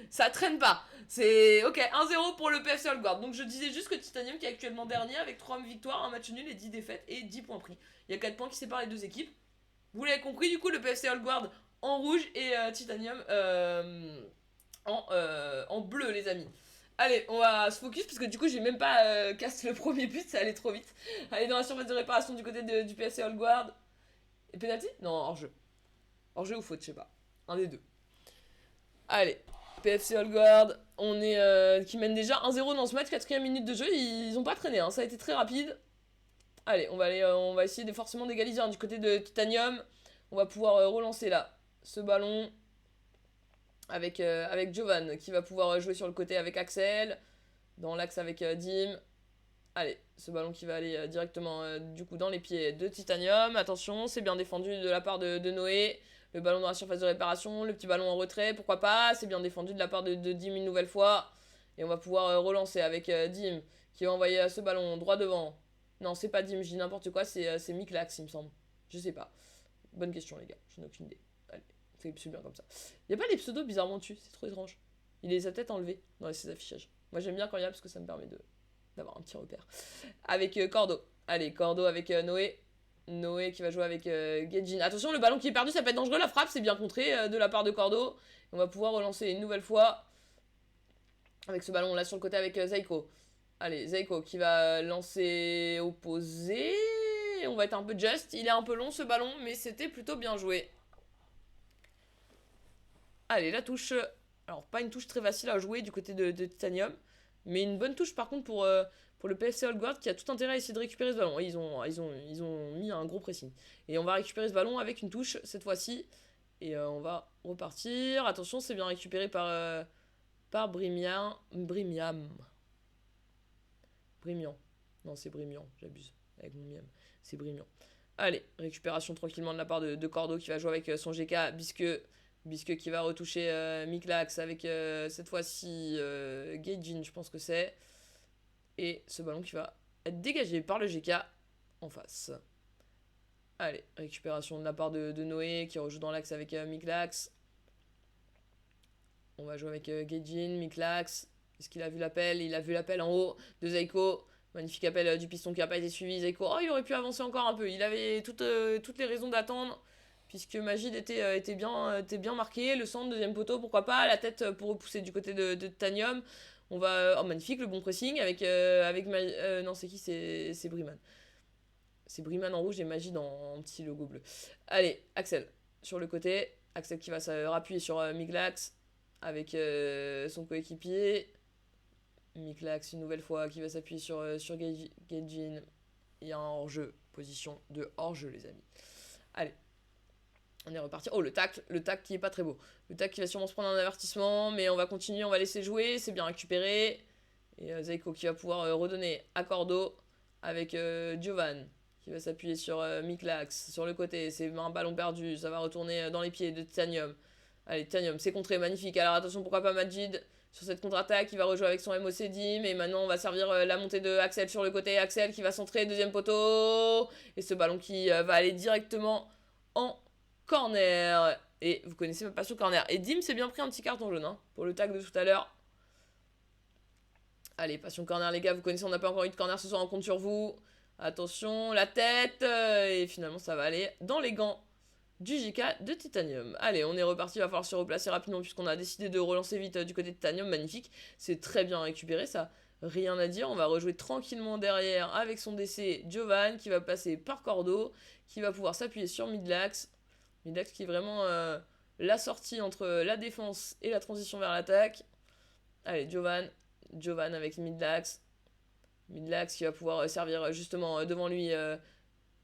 Ça traîne pas. C'est ok, 1-0 pour le PFC Old Guard. Donc je disais juste que Titanium qui est actuellement dernier avec 3 victoires, un match nul et 10 défaites et 10 points pris. Il y a 4 points qui séparent les deux équipes. Vous l'avez compris, du coup le PFC Old Guard en rouge et Titanium en bleu, les amis. Allez, on va se focus parce que du coup j'ai même pas cassé le premier but, ça allait trop vite. Allez, dans la surface de réparation du côté du PFC Old Guard. Et penalty? Non, hors-jeu. Hors-jeu ou faute, je sais pas. Un des deux. Allez. PFC Old Guard, on est qui mène déjà 1-0 dans ce match, 4ème minute de jeu, ils ont pas traîné, ça a été très rapide. Allez, on va essayer forcément d'égaliser du côté de Titanium. On va pouvoir relancer là ce ballon avec Jovan qui va pouvoir jouer sur le côté avec Axel, dans l'axe avec Dim. Allez, ce ballon qui va aller directement du coup dans les pieds de Titanium. Attention, c'est bien défendu de la part de Noé. Le ballon dans la surface de réparation, le petit ballon en retrait, pourquoi pas. C'est bien défendu de la part de Dim une nouvelle fois. Et on va pouvoir relancer avec Dim qui va envoyer ce ballon droit devant. Non, c'est pas Dim, je dis n'importe quoi, c'est Miklax, il me semble. Je sais pas. Bonne question, les gars, je n'ai aucune idée. Allez, c'est bien comme ça. Y a pas les pseudos bizarrement dessus, c'est trop étrange. Il les a peut-être enlevés dans ses affichages. Moi, j'aime bien quand il y a parce que ça me permet d'avoir un petit repère. Avec Cordo. Allez, Cordo avec Noé. Noé qui va jouer avec Gedjin. Attention, le ballon qui est perdu, ça peut être dangereux. La frappe, c'est bien contré de la part de Cordo. On va pouvoir relancer une nouvelle fois. Avec ce ballon là sur le côté avec Zaiko. Allez, Zaiko qui va lancer opposé. On va être un peu juste. Il est un peu long ce ballon, mais c'était plutôt bien joué. Allez, la touche. Alors, pas une touche très facile à jouer du côté de Titanium. Mais une bonne touche par contre pour le PFC Guard qui a tout intérêt à essayer de récupérer ce ballon. Ils ont mis un gros pressing. Et on va récupérer ce ballon avec une touche cette fois-ci. Et on va repartir. Attention, c'est bien récupéré par Brimian. Brimian. Non, c'est Brimian, j'abuse. Avec mon miam. C'est Brimian. Allez, récupération tranquillement de la part de Cordo qui va jouer avec son GK. Bisque qui va retoucher Miklax avec cette fois-ci Gaijin, je pense que c'est. Et ce ballon qui va être dégagé par le GK en face. Allez, récupération de la part de Noé qui rejoue dans l'axe avec Miklax. On va jouer avec Gaijin, Miklax. Est-ce qu'il a vu l'appel? Il a vu l'appel en haut de Zaiko. Magnifique appel du piston qui n'a pas été suivi. Zaiko, oh, il aurait pu avancer encore un peu. Il avait toutes les raisons d'attendre. Puisque Magid était bien marqué. Le centre, deuxième poteau, pourquoi pas. La tête pour repousser du côté de Titanium. On va. Oh, magnifique, le bon pressing avec non, c'est qui? C'est Briman. C'est Briman en rouge et Magid en petit logo bleu. Allez, Axel sur le côté. Axel qui va se rappuyer sur Miklax avec son coéquipier. Miklax une nouvelle fois qui va s'appuyer sur Gaijin. Il y a un hors-jeu. Position de hors-jeu, les amis. Allez. On est reparti. Oh, le tacle qui est pas très beau. Le tacle qui va sûrement se prendre un avertissement, mais on va continuer, on va laisser jouer, c'est bien récupéré. Et Zaiko qui va pouvoir redonner à Cordo avec Giovan qui va s'appuyer sur Miklax sur le côté. C'est un ballon perdu, ça va retourner dans les pieds de Titanium. Allez, Titanium, c'est contré, magnifique. Alors attention, pourquoi pas Majid sur cette contre-attaque, il va rejouer avec son MOC Dim. Et maintenant, on va servir la montée de Axel sur le côté. Axel qui va centrer, deuxième poteau. Et ce ballon qui va aller directement en corner. Et vous connaissez ma passion corner. Et Dim s'est bien pris un petit carton jaune hein, pour le tag de tout à l'heure. Allez, passion corner les gars, vous connaissez, on n'a pas encore eu de corner ce soir, on compte sur vous. Attention, la tête. Et finalement ça va aller dans les gants du JK de Titanium. Allez, on est reparti, il va falloir se replacer rapidement puisqu'on a décidé de relancer vite du côté de Titanium. Magnifique, c'est très bien récupéré ça. Rien à dire, on va rejouer tranquillement derrière avec son DC Giovan qui va passer par Cordo, qui va pouvoir s'appuyer sur Midlax. Midlax qui est vraiment la sortie entre la défense et la transition vers l'attaque. Allez, Giovan avec Midlax. Midlax qui va pouvoir servir justement devant lui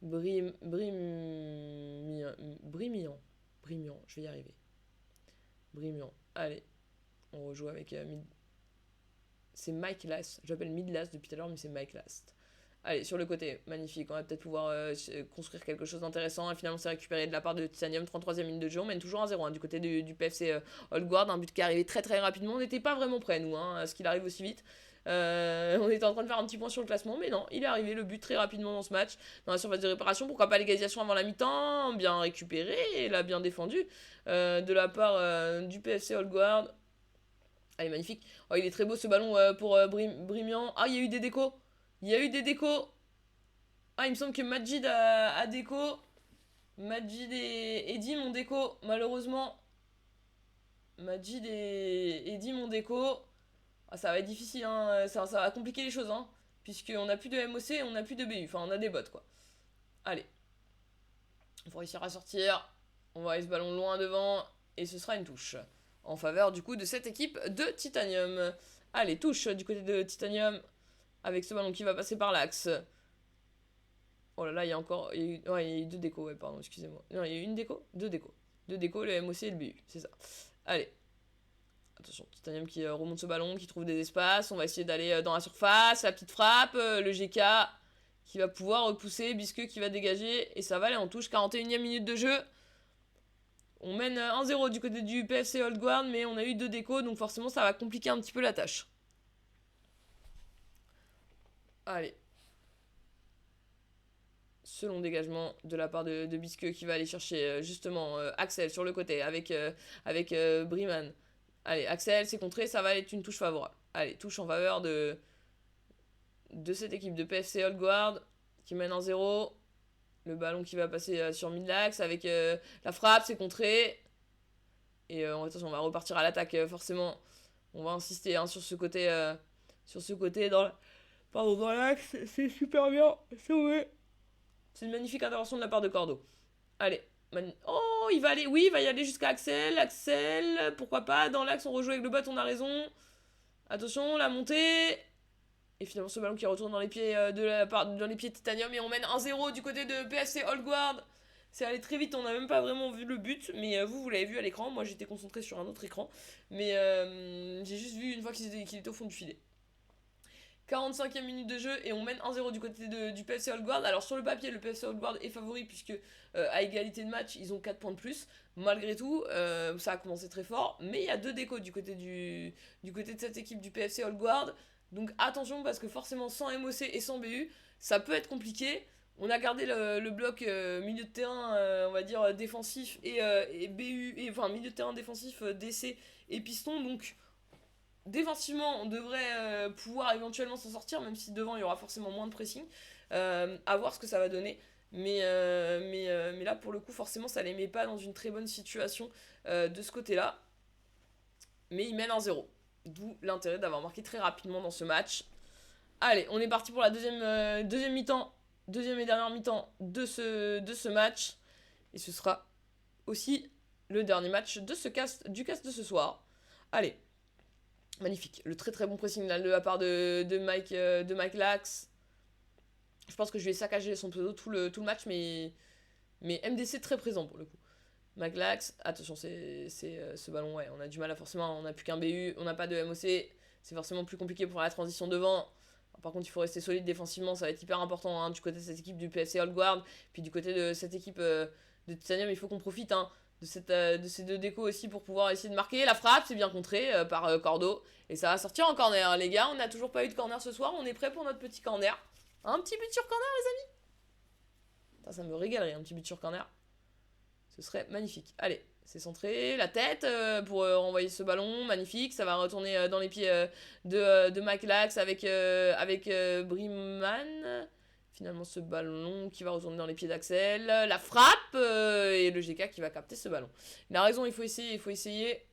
Brimian, je vais y arriver. Brimian, allez. On rejoue avec c'est Mike Last. J'appelle Midlast depuis tout à l'heure, mais c'est Mike Last. Allez, sur le côté, magnifique. On va peut-être pouvoir construire quelque chose d'intéressant. Et finalement, c'est récupéré de la part de Titanium. 33e minute de jeu. On mène toujours 1-0 hein, du côté du PFC Old Guard. Un but qui est arrivé très très rapidement. On n'était pas vraiment prêts, nous, hein, à ce qu'il arrive aussi vite. On était en train de faire un petit point sur le classement. Mais non, il est arrivé le but très rapidement dans ce match. Dans la surface de réparation. Pourquoi pas l'égalisation avant la mi-temps? Bien récupéré. Et là, bien défendu. De la part du PFC Old Guard. Allez, magnifique. Oh, il est très beau ce ballon pour Brimian. Ah, il y a eu des décos. Ah, il me semble que Majid a déco. Majid et Dim ont déco. Malheureusement. Majid et Dim ont déco. Ah, ça va être difficile, hein. Ça va compliquer les choses, hein. Puisqu'on n'a plus de MOC et on n'a plus de BU. Enfin, on a des bots, quoi. Allez. On va réussir à sortir. On va aller ce ballon loin devant. Et ce sera une touche. En faveur, du coup, de cette équipe de Titanium. Allez, touche du côté de Titanium. Avec ce ballon qui va passer par l'axe. Oh là là, il y a encore... il y a eu deux décos, ouais, pardon, excusez-moi. Non, il y a eu une déco? Deux décos. Deux décos, le MOC et le BU, c'est ça. Allez. Attention, Titanium qui remonte ce ballon, qui trouve des espaces. On va essayer d'aller dans la surface. La petite frappe, le GK qui va pouvoir repousser. Bisque qui va dégager. Et ça va aller en touche. 41e minute de jeu. On mène 1-0 du côté du PFC Old Guard, mais on a eu deux décos, donc forcément ça va compliquer un petit peu la tâche. Allez. ce long dégagement de la part de Bisque qui va aller chercher justement Axel sur le côté avec Briman. Allez, Axel, c'est contré, ça va être une touche favorable. Allez, touche en faveur de cette équipe de PFC Oldguard qui mène 1-0. Le ballon qui va passer sur Midlax avec la frappe, c'est contré. Et attention, on va repartir à l'attaque forcément. On va insister hein, sur ce côté dans l'axe, c'est super bien, c'est vrai. C'est une magnifique intervention de la part de Cordo. Allez, oh, il va aller, oui, il va y aller jusqu'à Axel. Axel, pourquoi pas, dans l'axe, on rejoue avec le bot, on a raison. Attention, la montée. Et finalement, ce ballon qui retourne dans les pieds dans les pieds de Titanium. Et on mène 1-0 du côté de PFC Oldguard. C'est allé très vite, on n'a même pas vraiment vu le but. Mais vous l'avez vu à l'écran. Moi, j'étais concentré sur un autre écran. Mais j'ai juste vu une fois qu'il était au fond du filet. 45e minute de jeu et on mène 1-0 du côté du PFC Oldguard. Alors sur le papier, le PFC Oldguard est favori puisque à égalité de match, ils ont 4 points de plus. Malgré tout, ça a commencé très fort. Mais il y a 2 décos du côté de cette équipe du PFC Oldguard. Donc attention parce que forcément sans MOC et sans BU, ça peut être compliqué. On a gardé le bloc milieu de terrain, on va dire défensif et BU, enfin milieu de terrain défensif, DC et piston. Donc défensivement, on devrait pouvoir éventuellement s'en sortir, même si devant il y aura forcément moins de pressing. À voir ce que ça va donner. Mais là, pour le coup, forcément, ça les met pas dans une très bonne situation de ce côté-là. Mais ils mènent 1-0. D'où l'intérêt d'avoir marqué très rapidement dans ce match. Allez, on est parti pour la deuxième mi-temps. Deuxième et dernière mi-temps de ce match. Et ce sera aussi le dernier match du cast de ce soir. Allez. Magnifique. Le très très bon pressing là, de la part de Mike Lax. Je pense que je vais saccager son pseudo tout le match, mais MDC très présent pour le coup. Mike Lax, attention, c'est ce ballon, ouais, on a du mal à forcément, on n'a plus qu'un BU, on n'a pas de MOC, c'est forcément plus compliqué pour la transition devant. Par contre, il faut rester solide défensivement, ça va être hyper important hein, du côté de cette équipe du PFC Oldguard, puis du côté de cette équipe de Titanium, il faut qu'on profite hein, de ces 2 décos aussi pour pouvoir essayer de marquer. La frappe, c'est bien contré par Cordo, et ça va sortir en corner, les gars. On n'a toujours pas eu de corner ce soir, on est prêt pour notre petit corner. Un petit but sur corner, les amis. Ça me régalerait, un petit but sur corner. Ce serait magnifique. Allez, c'est centré, la tête pour renvoyer ce ballon, magnifique. Ça va retourner dans les pieds de Mike Lax avec Briman. Finalement, ce ballon qui va retourner dans les pieds d'Axel. La frappe et le GK qui va capter ce ballon. Il a raison, il faut essayer.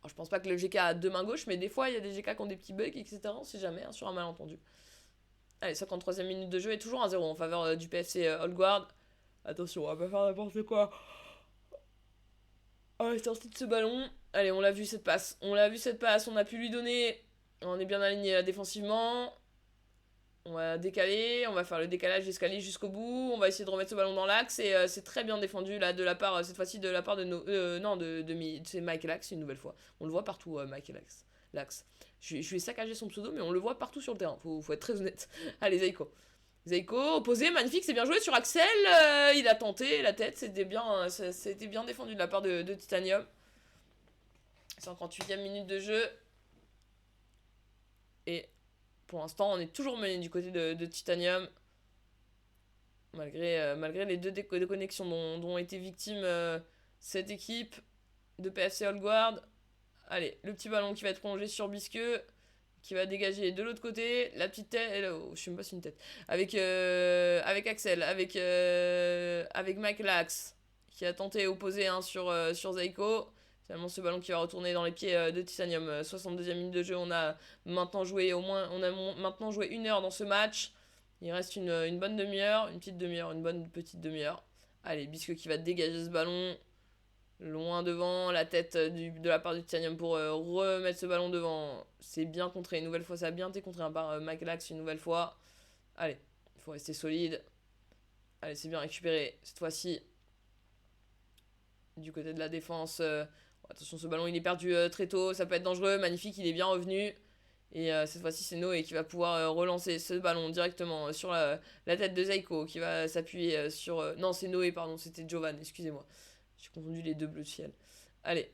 Alors, je pense pas que le GK a 2 mains gauches, mais des fois, il y a des GK qui ont des petits bugs, etc. On sait jamais, hein, sur un malentendu. Allez, 53e minute de jeu et toujours 1-0 en faveur du PFC Oldguard. Attention, on va pas faire n'importe quoi. Oh, c'est sorti de ce ballon. Allez, on l'a vu cette passe. On a pu lui donner. On est bien aligné là, défensivement. On va décaler. On va faire le décalage d'escalier jusqu'au bout. On va essayer de remettre ce ballon dans l'axe. Et c'est très bien défendu là, de la part, cette fois-ci, de la part c'est Mike Lax une nouvelle fois. On le voit partout, Mike Lax. Je vais saccager son pseudo, mais on le voit partout sur le terrain. Faut être très honnête. Allez, Zaiko, opposé, magnifique, c'est bien joué sur Axel. Il a tenté la tête, c'était bien défendu de la part de Titanium. 58e minute de jeu. Et pour l'instant, on est toujours mené du côté de Titanium. Malgré les 2 déconnexions dont ont été victimes cette équipe de PFC Oldguard. Allez, le petit ballon qui va être prolongé sur Bisque. Qui va dégager de l'autre côté la petite tête, je sais même pas si c'est une tête, avec Axel, avec Mike Lax qui a tenté opposé hein, sur Zaiko. Finalement ce ballon qui va retourner dans les pieds de Titanium. 62e minute de jeu, on a maintenant joué 1 heure dans ce match. Il reste une bonne demi-heure, une bonne petite demi-heure. Allez, Bisque qui va dégager ce ballon. Loin devant, la tête de la part du Titanium pour remettre ce ballon devant. C'est bien contré, une nouvelle fois, ça a bien été contré hein, par Mike Lax une nouvelle fois. Allez, il faut rester solide. Allez, c'est bien récupéré cette fois-ci. Du côté de la défense. Attention, ce ballon il est perdu très tôt, ça peut être dangereux. Magnifique, il est bien revenu. Et cette fois-ci, c'est Noé qui va pouvoir relancer ce ballon directement sur la tête de Zaiko qui va s'appuyer sur. Non, c'est Noé, pardon, c'était Jovan, excusez-moi. J'ai confondu les 2 bleus de ciel. Allez.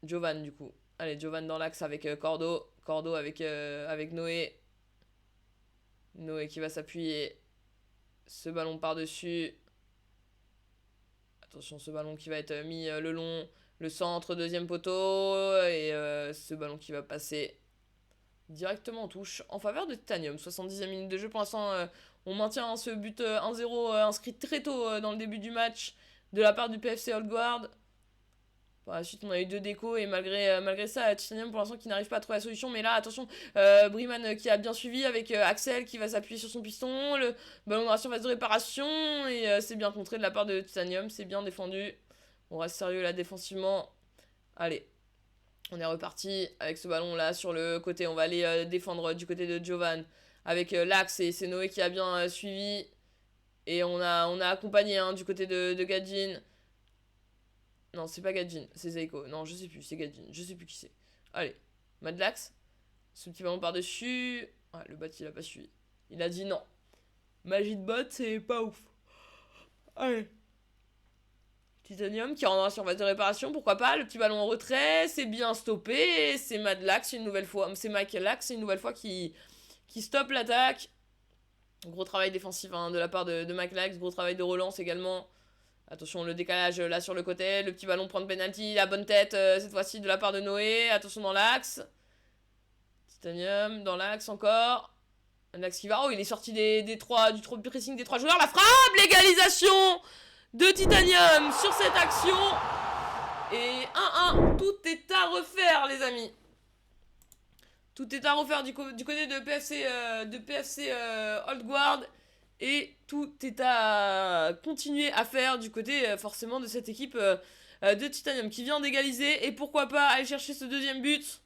Jovan, du coup. Allez, Jovan dans l'axe avec Cordo. Cordo avec Noé. Noé qui va s'appuyer ce ballon par-dessus. Attention, ce ballon qui va être mis le long, le centre, deuxième poteau. Et ce ballon qui va passer directement en touche en faveur de Titanium. 70e minute de jeu. Pour l'instant, on maintient ce but 1-0 inscrit très tôt dans le début du match de la part du PFC Oldguard. Par la suite, on a eu 2 décos et malgré ça, Titanium pour l'instant qui n'arrive pas à trouver la solution. Mais là, attention, Briman qui a bien suivi avec Axel qui va s'appuyer sur son piston. Le ballon dans la surface de réparation et c'est bien contré de la part de Titanium. C'est bien défendu. On reste sérieux là défensivement. Allez, on est reparti avec ce ballon là sur le côté. On va aller défendre du côté de Jovan avec l'axe et c'est Noé qui a bien suivi. Et on a accompagné du côté de Gadjin. Non, c'est pas Gadjin, c'est Zeiko. Non, je sais plus, c'est Gadjin. Je sais plus qui c'est. Allez, Madlax. Ce petit ballon par-dessus. Ah, le bot, il a pas suivi. Il a dit non. Magie de bot, c'est pas ouf. Allez. Titanium qui rentre dans la surface de réparation, pourquoi pas. Le petit ballon en retrait, c'est bien stoppé. C'est Madlax une nouvelle fois. C'est Madlax une nouvelle fois qui stoppe l'attaque. Gros travail défensif de la part de Madlax. Gros travail de relance également. Attention, le décalage là sur le côté, le petit ballon prend penalty, la bonne tête cette fois-ci de la part de Noé. Attention dans l'axe. Titanium dans l'axe encore. L'axe qui va. Oh, il est sorti du pressing des 3 joueurs. La frappe, l'égalisation de Titanium sur cette action. Et 1-1. Tout est à refaire, les amis. Tout est à refaire du côté de PFC Oldguard. Et tout est à continuer à faire du côté forcément de cette équipe de Titanium qui vient d'égaliser. Et pourquoi pas aller chercher ce deuxième but.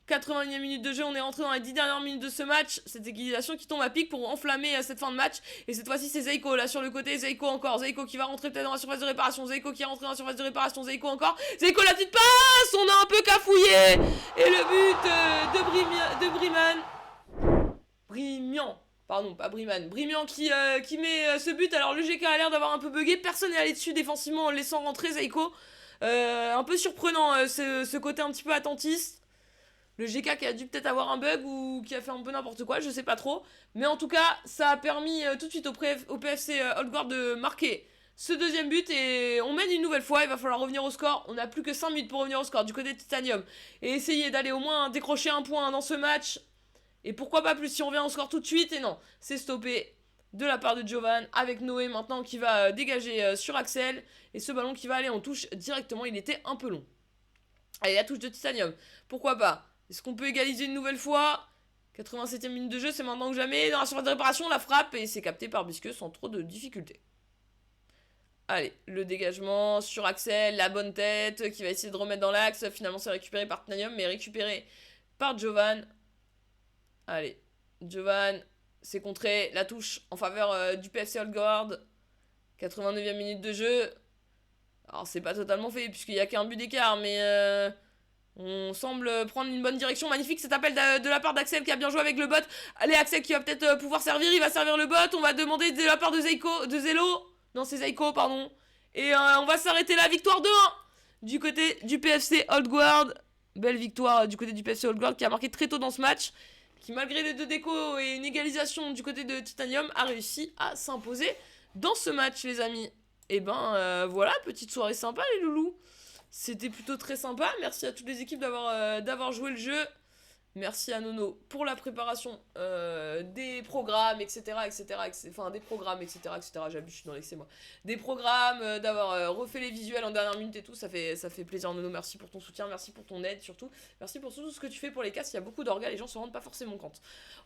81e minute de jeu, on est rentré dans les 10 dernières minutes de ce match. Cette égalisation qui tombe à pic pour enflammer cette fin de match. Et cette fois-ci c'est Zeiko là sur le côté. Zeiko encore. Zeiko qui va rentrer peut-être dans la surface de réparation. Zeiko qui est rentré dans la surface de réparation. Zeiko encore. Zeiko la petite passe. On a un peu cafouillé. Et le but de Brimian. Pardon, pas Briman. Brimian qui met ce but. Alors le GK a l'air d'avoir un peu bugué. Personne n'est allé dessus défensivement en le laissant rentrer Zeiko. Un peu surprenant ce côté un petit peu attentiste. Le GK qui a dû peut-être avoir un bug ou qui a fait un peu n'importe quoi, je sais pas trop. Mais en tout cas, ça a permis tout de suite au PFC Oldguard de marquer ce deuxième but. Et on mène une nouvelle fois, il va falloir revenir au score. On n'a plus que 5 minutes pour revenir au score du côté de Titanium. Et essayer d'aller au moins décrocher un point dans ce match. Et pourquoi pas plus si on revient au score tout de suite. Et non, c'est stoppé de la part de Jovan avec Noé maintenant qui va dégager sur Axel. Et ce ballon qui va aller en touche directement, il était un peu long. Allez, la touche de Titanium, pourquoi pas. Est-ce qu'on peut égaliser une nouvelle fois? 87e minute de jeu, c'est maintenant que jamais. Dans la surface de réparation, la frappe et c'est capté par Bisque sans trop de difficultés. Allez, le dégagement sur Axel, la bonne tête qui va essayer de remettre dans l'axe. Finalement, c'est récupéré par Titanium, mais récupéré par Jovan. Allez, Jovan, c'est contré. La touche en faveur du PFC Oldguard. 89e minute de jeu. Alors, c'est pas totalement fait puisqu'il n'y a qu'un but d'écart, mais... on semble prendre une bonne direction. Magnifique cet appel de la part d'Axel qui a bien joué avec le bot. Allez, Axel qui va peut-être pouvoir servir. Il va servir le bot. On va demander de la part de Zelo. Non, c'est Zeiko, pardon. Et on va s'arrêter là. Victoire 2-1 du côté du PFC Oldguard. Belle victoire du côté du PFC Oldguard qui a marqué très tôt dans ce match. Qui, malgré les 2 décos et une égalisation du côté de Titanium, a réussi à s'imposer dans ce match, les amis. Et ben voilà, petite soirée sympa, les loulous. C'était plutôt très sympa. Merci à toutes les équipes d'avoir joué le jeu. Merci à Nono pour la préparation des programmes, etc. Enfin, des programmes, etc. J'abuse, je suis dans l'excès, moi. Des programmes, d'avoir refait les visuels en dernière minute et tout. Ça fait plaisir, Nono. Merci pour ton soutien, merci pour ton aide, surtout. Merci pour tout ce que tu fais pour les castes. Il y a beaucoup d'orgas, les gens se rendent pas forcément compte.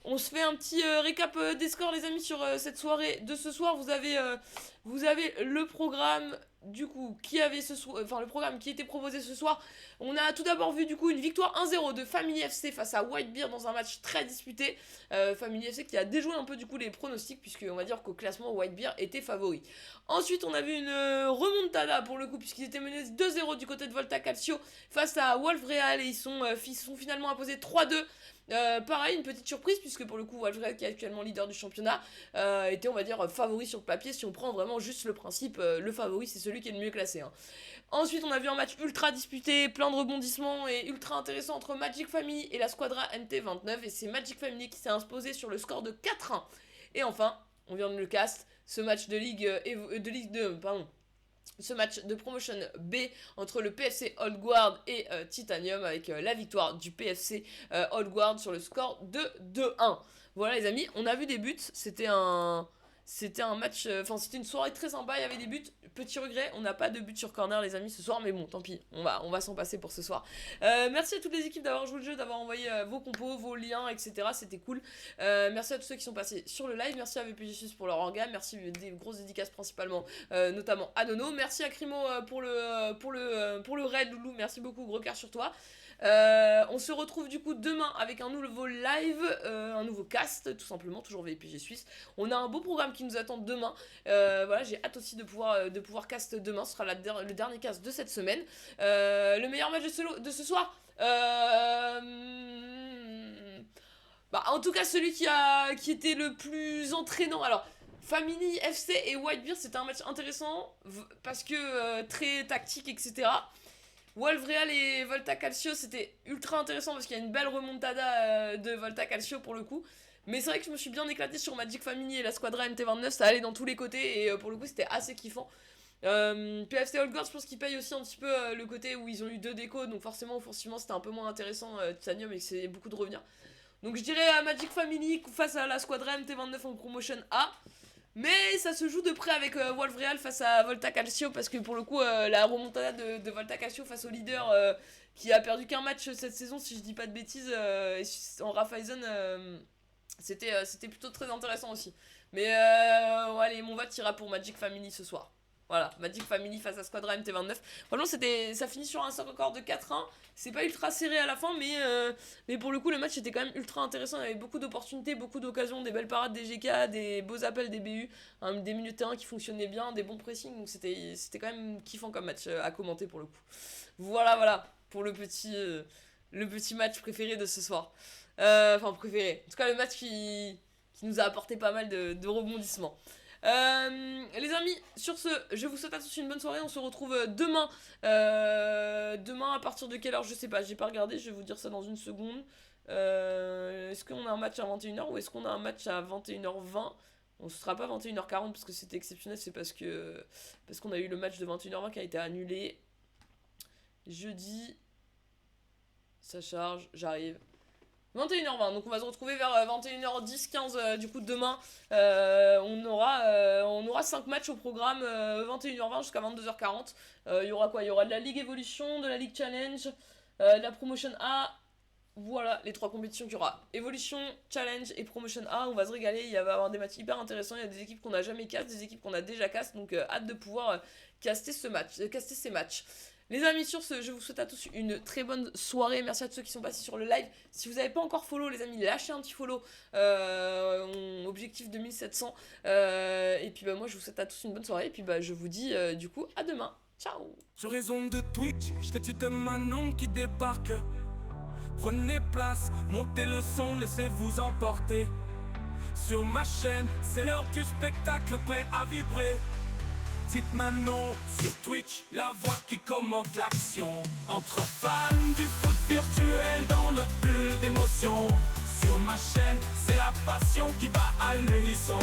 On se fait un petit récap des scores, les amis, sur cette soirée de ce soir. Vous avez le programme... Du coup, le programme qui était proposé ce soir, on a tout d'abord vu du coup une victoire 1-0 de Family FC face à Whitebeard dans un match très disputé. Family FC qui a déjoué un peu du coup les pronostics puisque on va dire qu'au classement Whitebeard était favori. Ensuite, on a vu une remontada pour le coup puisqu'ils étaient menés 2-0 du côté de Volta Calcio face à Wolf Real et ils sont finalement imposés 3-2. Pareil, une petite surprise puisque pour le coup Wolfsburg qui est actuellement leader du championnat était on va dire favori sur le papier si on prend vraiment juste le principe, le favori c'est celui qui est le mieux classé. Ensuite on a vu un match ultra disputé, plein de rebondissements et ultra intéressant entre Magic Family et la Squadra MT29 et c'est Magic Family qui s'est imposé sur le score de 4-1. Et enfin, on vient de le cast, ce match de Ligue 2, pardon. Ce match de promotion B entre le PFC Old Guard et Titanium avec la victoire du PFC Old Guard sur le score de 2-1. Voilà les amis, on a vu des buts, c'était un match, c'était une soirée très sympa, il y avait des buts. Petit regret, on n'a pas de but sur corner les amis ce soir, mais bon tant pis, on va s'en passer pour ce soir. Merci à toutes les équipes d'avoir joué le jeu, d'avoir envoyé vos compos, vos liens, etc. C'était cool. Merci à tous ceux qui sont passés sur le live, merci à VPGSUS pour leur orga, merci des grosses dédicaces principalement, notamment à Nono. Merci à Crimo pour le raid Loulou, merci beaucoup, gros cœur sur toi. On se retrouve du coup demain avec un nouveau live, un nouveau cast, tout simplement, toujours VPG Suisse. On a un beau programme qui nous attend demain. Voilà, j'ai hâte aussi de pouvoir cast demain. Ce sera le dernier cast de cette semaine. Le meilleur match de ce soir. En tout cas, celui qui était le plus entraînant. Alors, Family FC et Whitebeard, c'était un match intéressant parce que très tactique, etc. Wolfreal et Volta Calcio, c'était ultra intéressant parce qu'il y a une belle remontada de Volta Calcio pour le coup. Mais c'est vrai que je me suis bien éclaté sur Magic Family et la Squadra MT29, ça allait dans tous les côtés et pour le coup c'était assez kiffant. PFC Old Guard, je pense qu'ils payent aussi un petit peu le côté où ils ont eu 2 décos, donc forcément offensivement c'était un peu moins intéressant Titanium et que c'est beaucoup de revenir. Donc je dirais Magic Family face à la Squadra MT29 en promotion A. Mais ça se joue de près avec Wolfreal face à Volta Calcio parce que pour le coup la remontada de Volta Calcio face au leader qui a perdu qu'un match cette saison si je dis pas de bêtises en Raiffeisen c'était plutôt très intéressant aussi. Mais allez, mon vote ira pour Magic Family ce soir. Voilà, Magic Family face à Squadra MT29. Franchement, ça finit sur un score de 4-1. C'est pas ultra serré à la fin, mais pour le coup, le match était quand même ultra intéressant. Il y avait beaucoup d'opportunités, beaucoup d'occasions, des belles parades des GK, des beaux appels des BU, des milieux de terrain qui fonctionnaient bien, des bons pressings. Donc c'était quand même kiffant comme match à commenter pour le coup. Voilà, pour le petit match préféré de ce soir. Préféré. En tout cas, le match qui nous a apporté pas mal de rebondissements. Les amis, sur ce, je vous souhaite à tous une bonne soirée. On se retrouve demain. Demain à partir de quelle heure? Je sais pas, j'ai pas regardé, je vais vous dire ça dans une seconde. Est-ce qu'on a un match à 21h ou est-ce qu'on a un match à 21h20? On se sera pas 21h40 parce que c'était exceptionnel, c'est parce qu'on a eu le match de 21h20 qui a été annulé. Jeudi, ça charge, j'arrive. 21h20, donc on va se retrouver vers 21h10, 15 du coup demain. On aura 5 matchs au programme, 21h20 jusqu'à 22h40. Il y aura quoi? Il y aura de la Ligue Evolution, de la Ligue Challenge, de la Promotion A. Voilà les 3 compétitions qu'il y aura. Evolution, Challenge et Promotion A. On va se régaler, il va y avoir des matchs hyper intéressants. Il y a des équipes qu'on n'a jamais cast, des équipes qu'on a déjà cast. Donc hâte de pouvoir caster ces matchs. Les amis, sur ce, je vous souhaite à tous une très bonne soirée. Merci à tous ceux qui sont passés sur le live. Si vous n'avez pas encore follow, les amis, lâchez un petit follow. Objectif 2700. Et puis moi, je vous souhaite à tous une bonne soirée. Et puis je vous dis du coup à demain. Ciao. Sur raison de Twitch, statut de Manon qui débarque. Prenez place, montez le son, laissez-vous emporter. Sur ma chaîne, c'est l'heure du spectacle prêt à vibrer. Petite Manon sur Twitch, la voix qui commente l'action. Entre fans du foot virtuel dans notre bulle d'émotion. Sur ma chaîne, c'est la passion qui bat à l'unisson.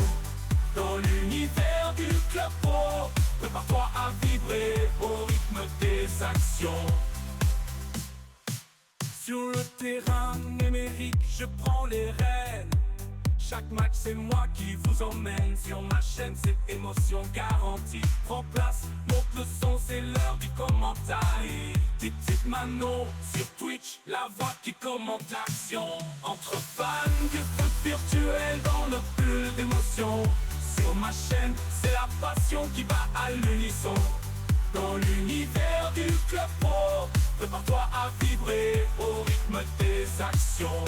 Dans l'univers du club pro, prépare-toi à vibrer au rythme des actions. Sur le terrain numérique, je prends les rênes. Chaque match c'est moi qui vous emmène. Sur ma chaîne c'est émotion garantie. Prends place, monte le son, c'est l'heure du commentaire. Petite Manon sur Twitch, la voix qui commente l'action. Entre fans du foot virtuel dans notre bulle d'émotion. Sur ma chaîne, c'est la passion qui bat à l'unisson. Dans l'univers du club pro, prépare-toi à vibrer au rythme des actions.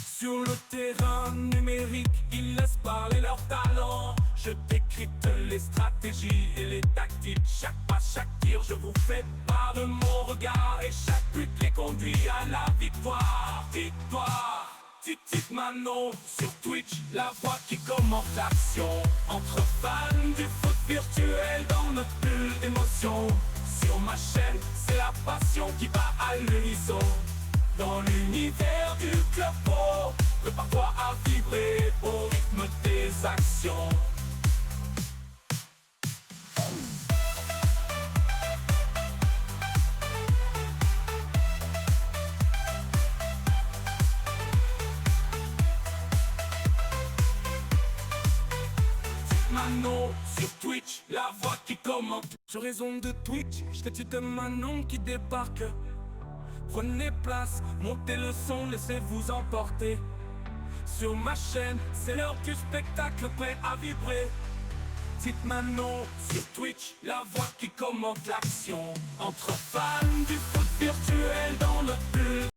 Sur le terrain numérique, ils laissent parler leur talent. Je décrypte les stratégies et les tactiques. Chaque pas, chaque tir, je vous fais part de mon regard. Et chaque but les conduit à la victoire. Victoire. Petite Manon sur Twitch, la voix qui commente l'action. Entre fans du foot virtuel dans notre bulle d'émotion. Sur ma chaîne, c'est la passion qui bat à l'unisson. Dans l'univers du club pro, prépare-toi à vibrer au rythme des actions. Manon sur Twitch, la voix qui commente. Sur raison de Twitch, statut de Manon qui débarque. Prenez place, montez le son, laissez-vous emporter. Sur ma chaîne, c'est l'heure du spectacle prêt à vibrer. Petite Manon sur Twitch, la voix qui commente l'action. Entre fans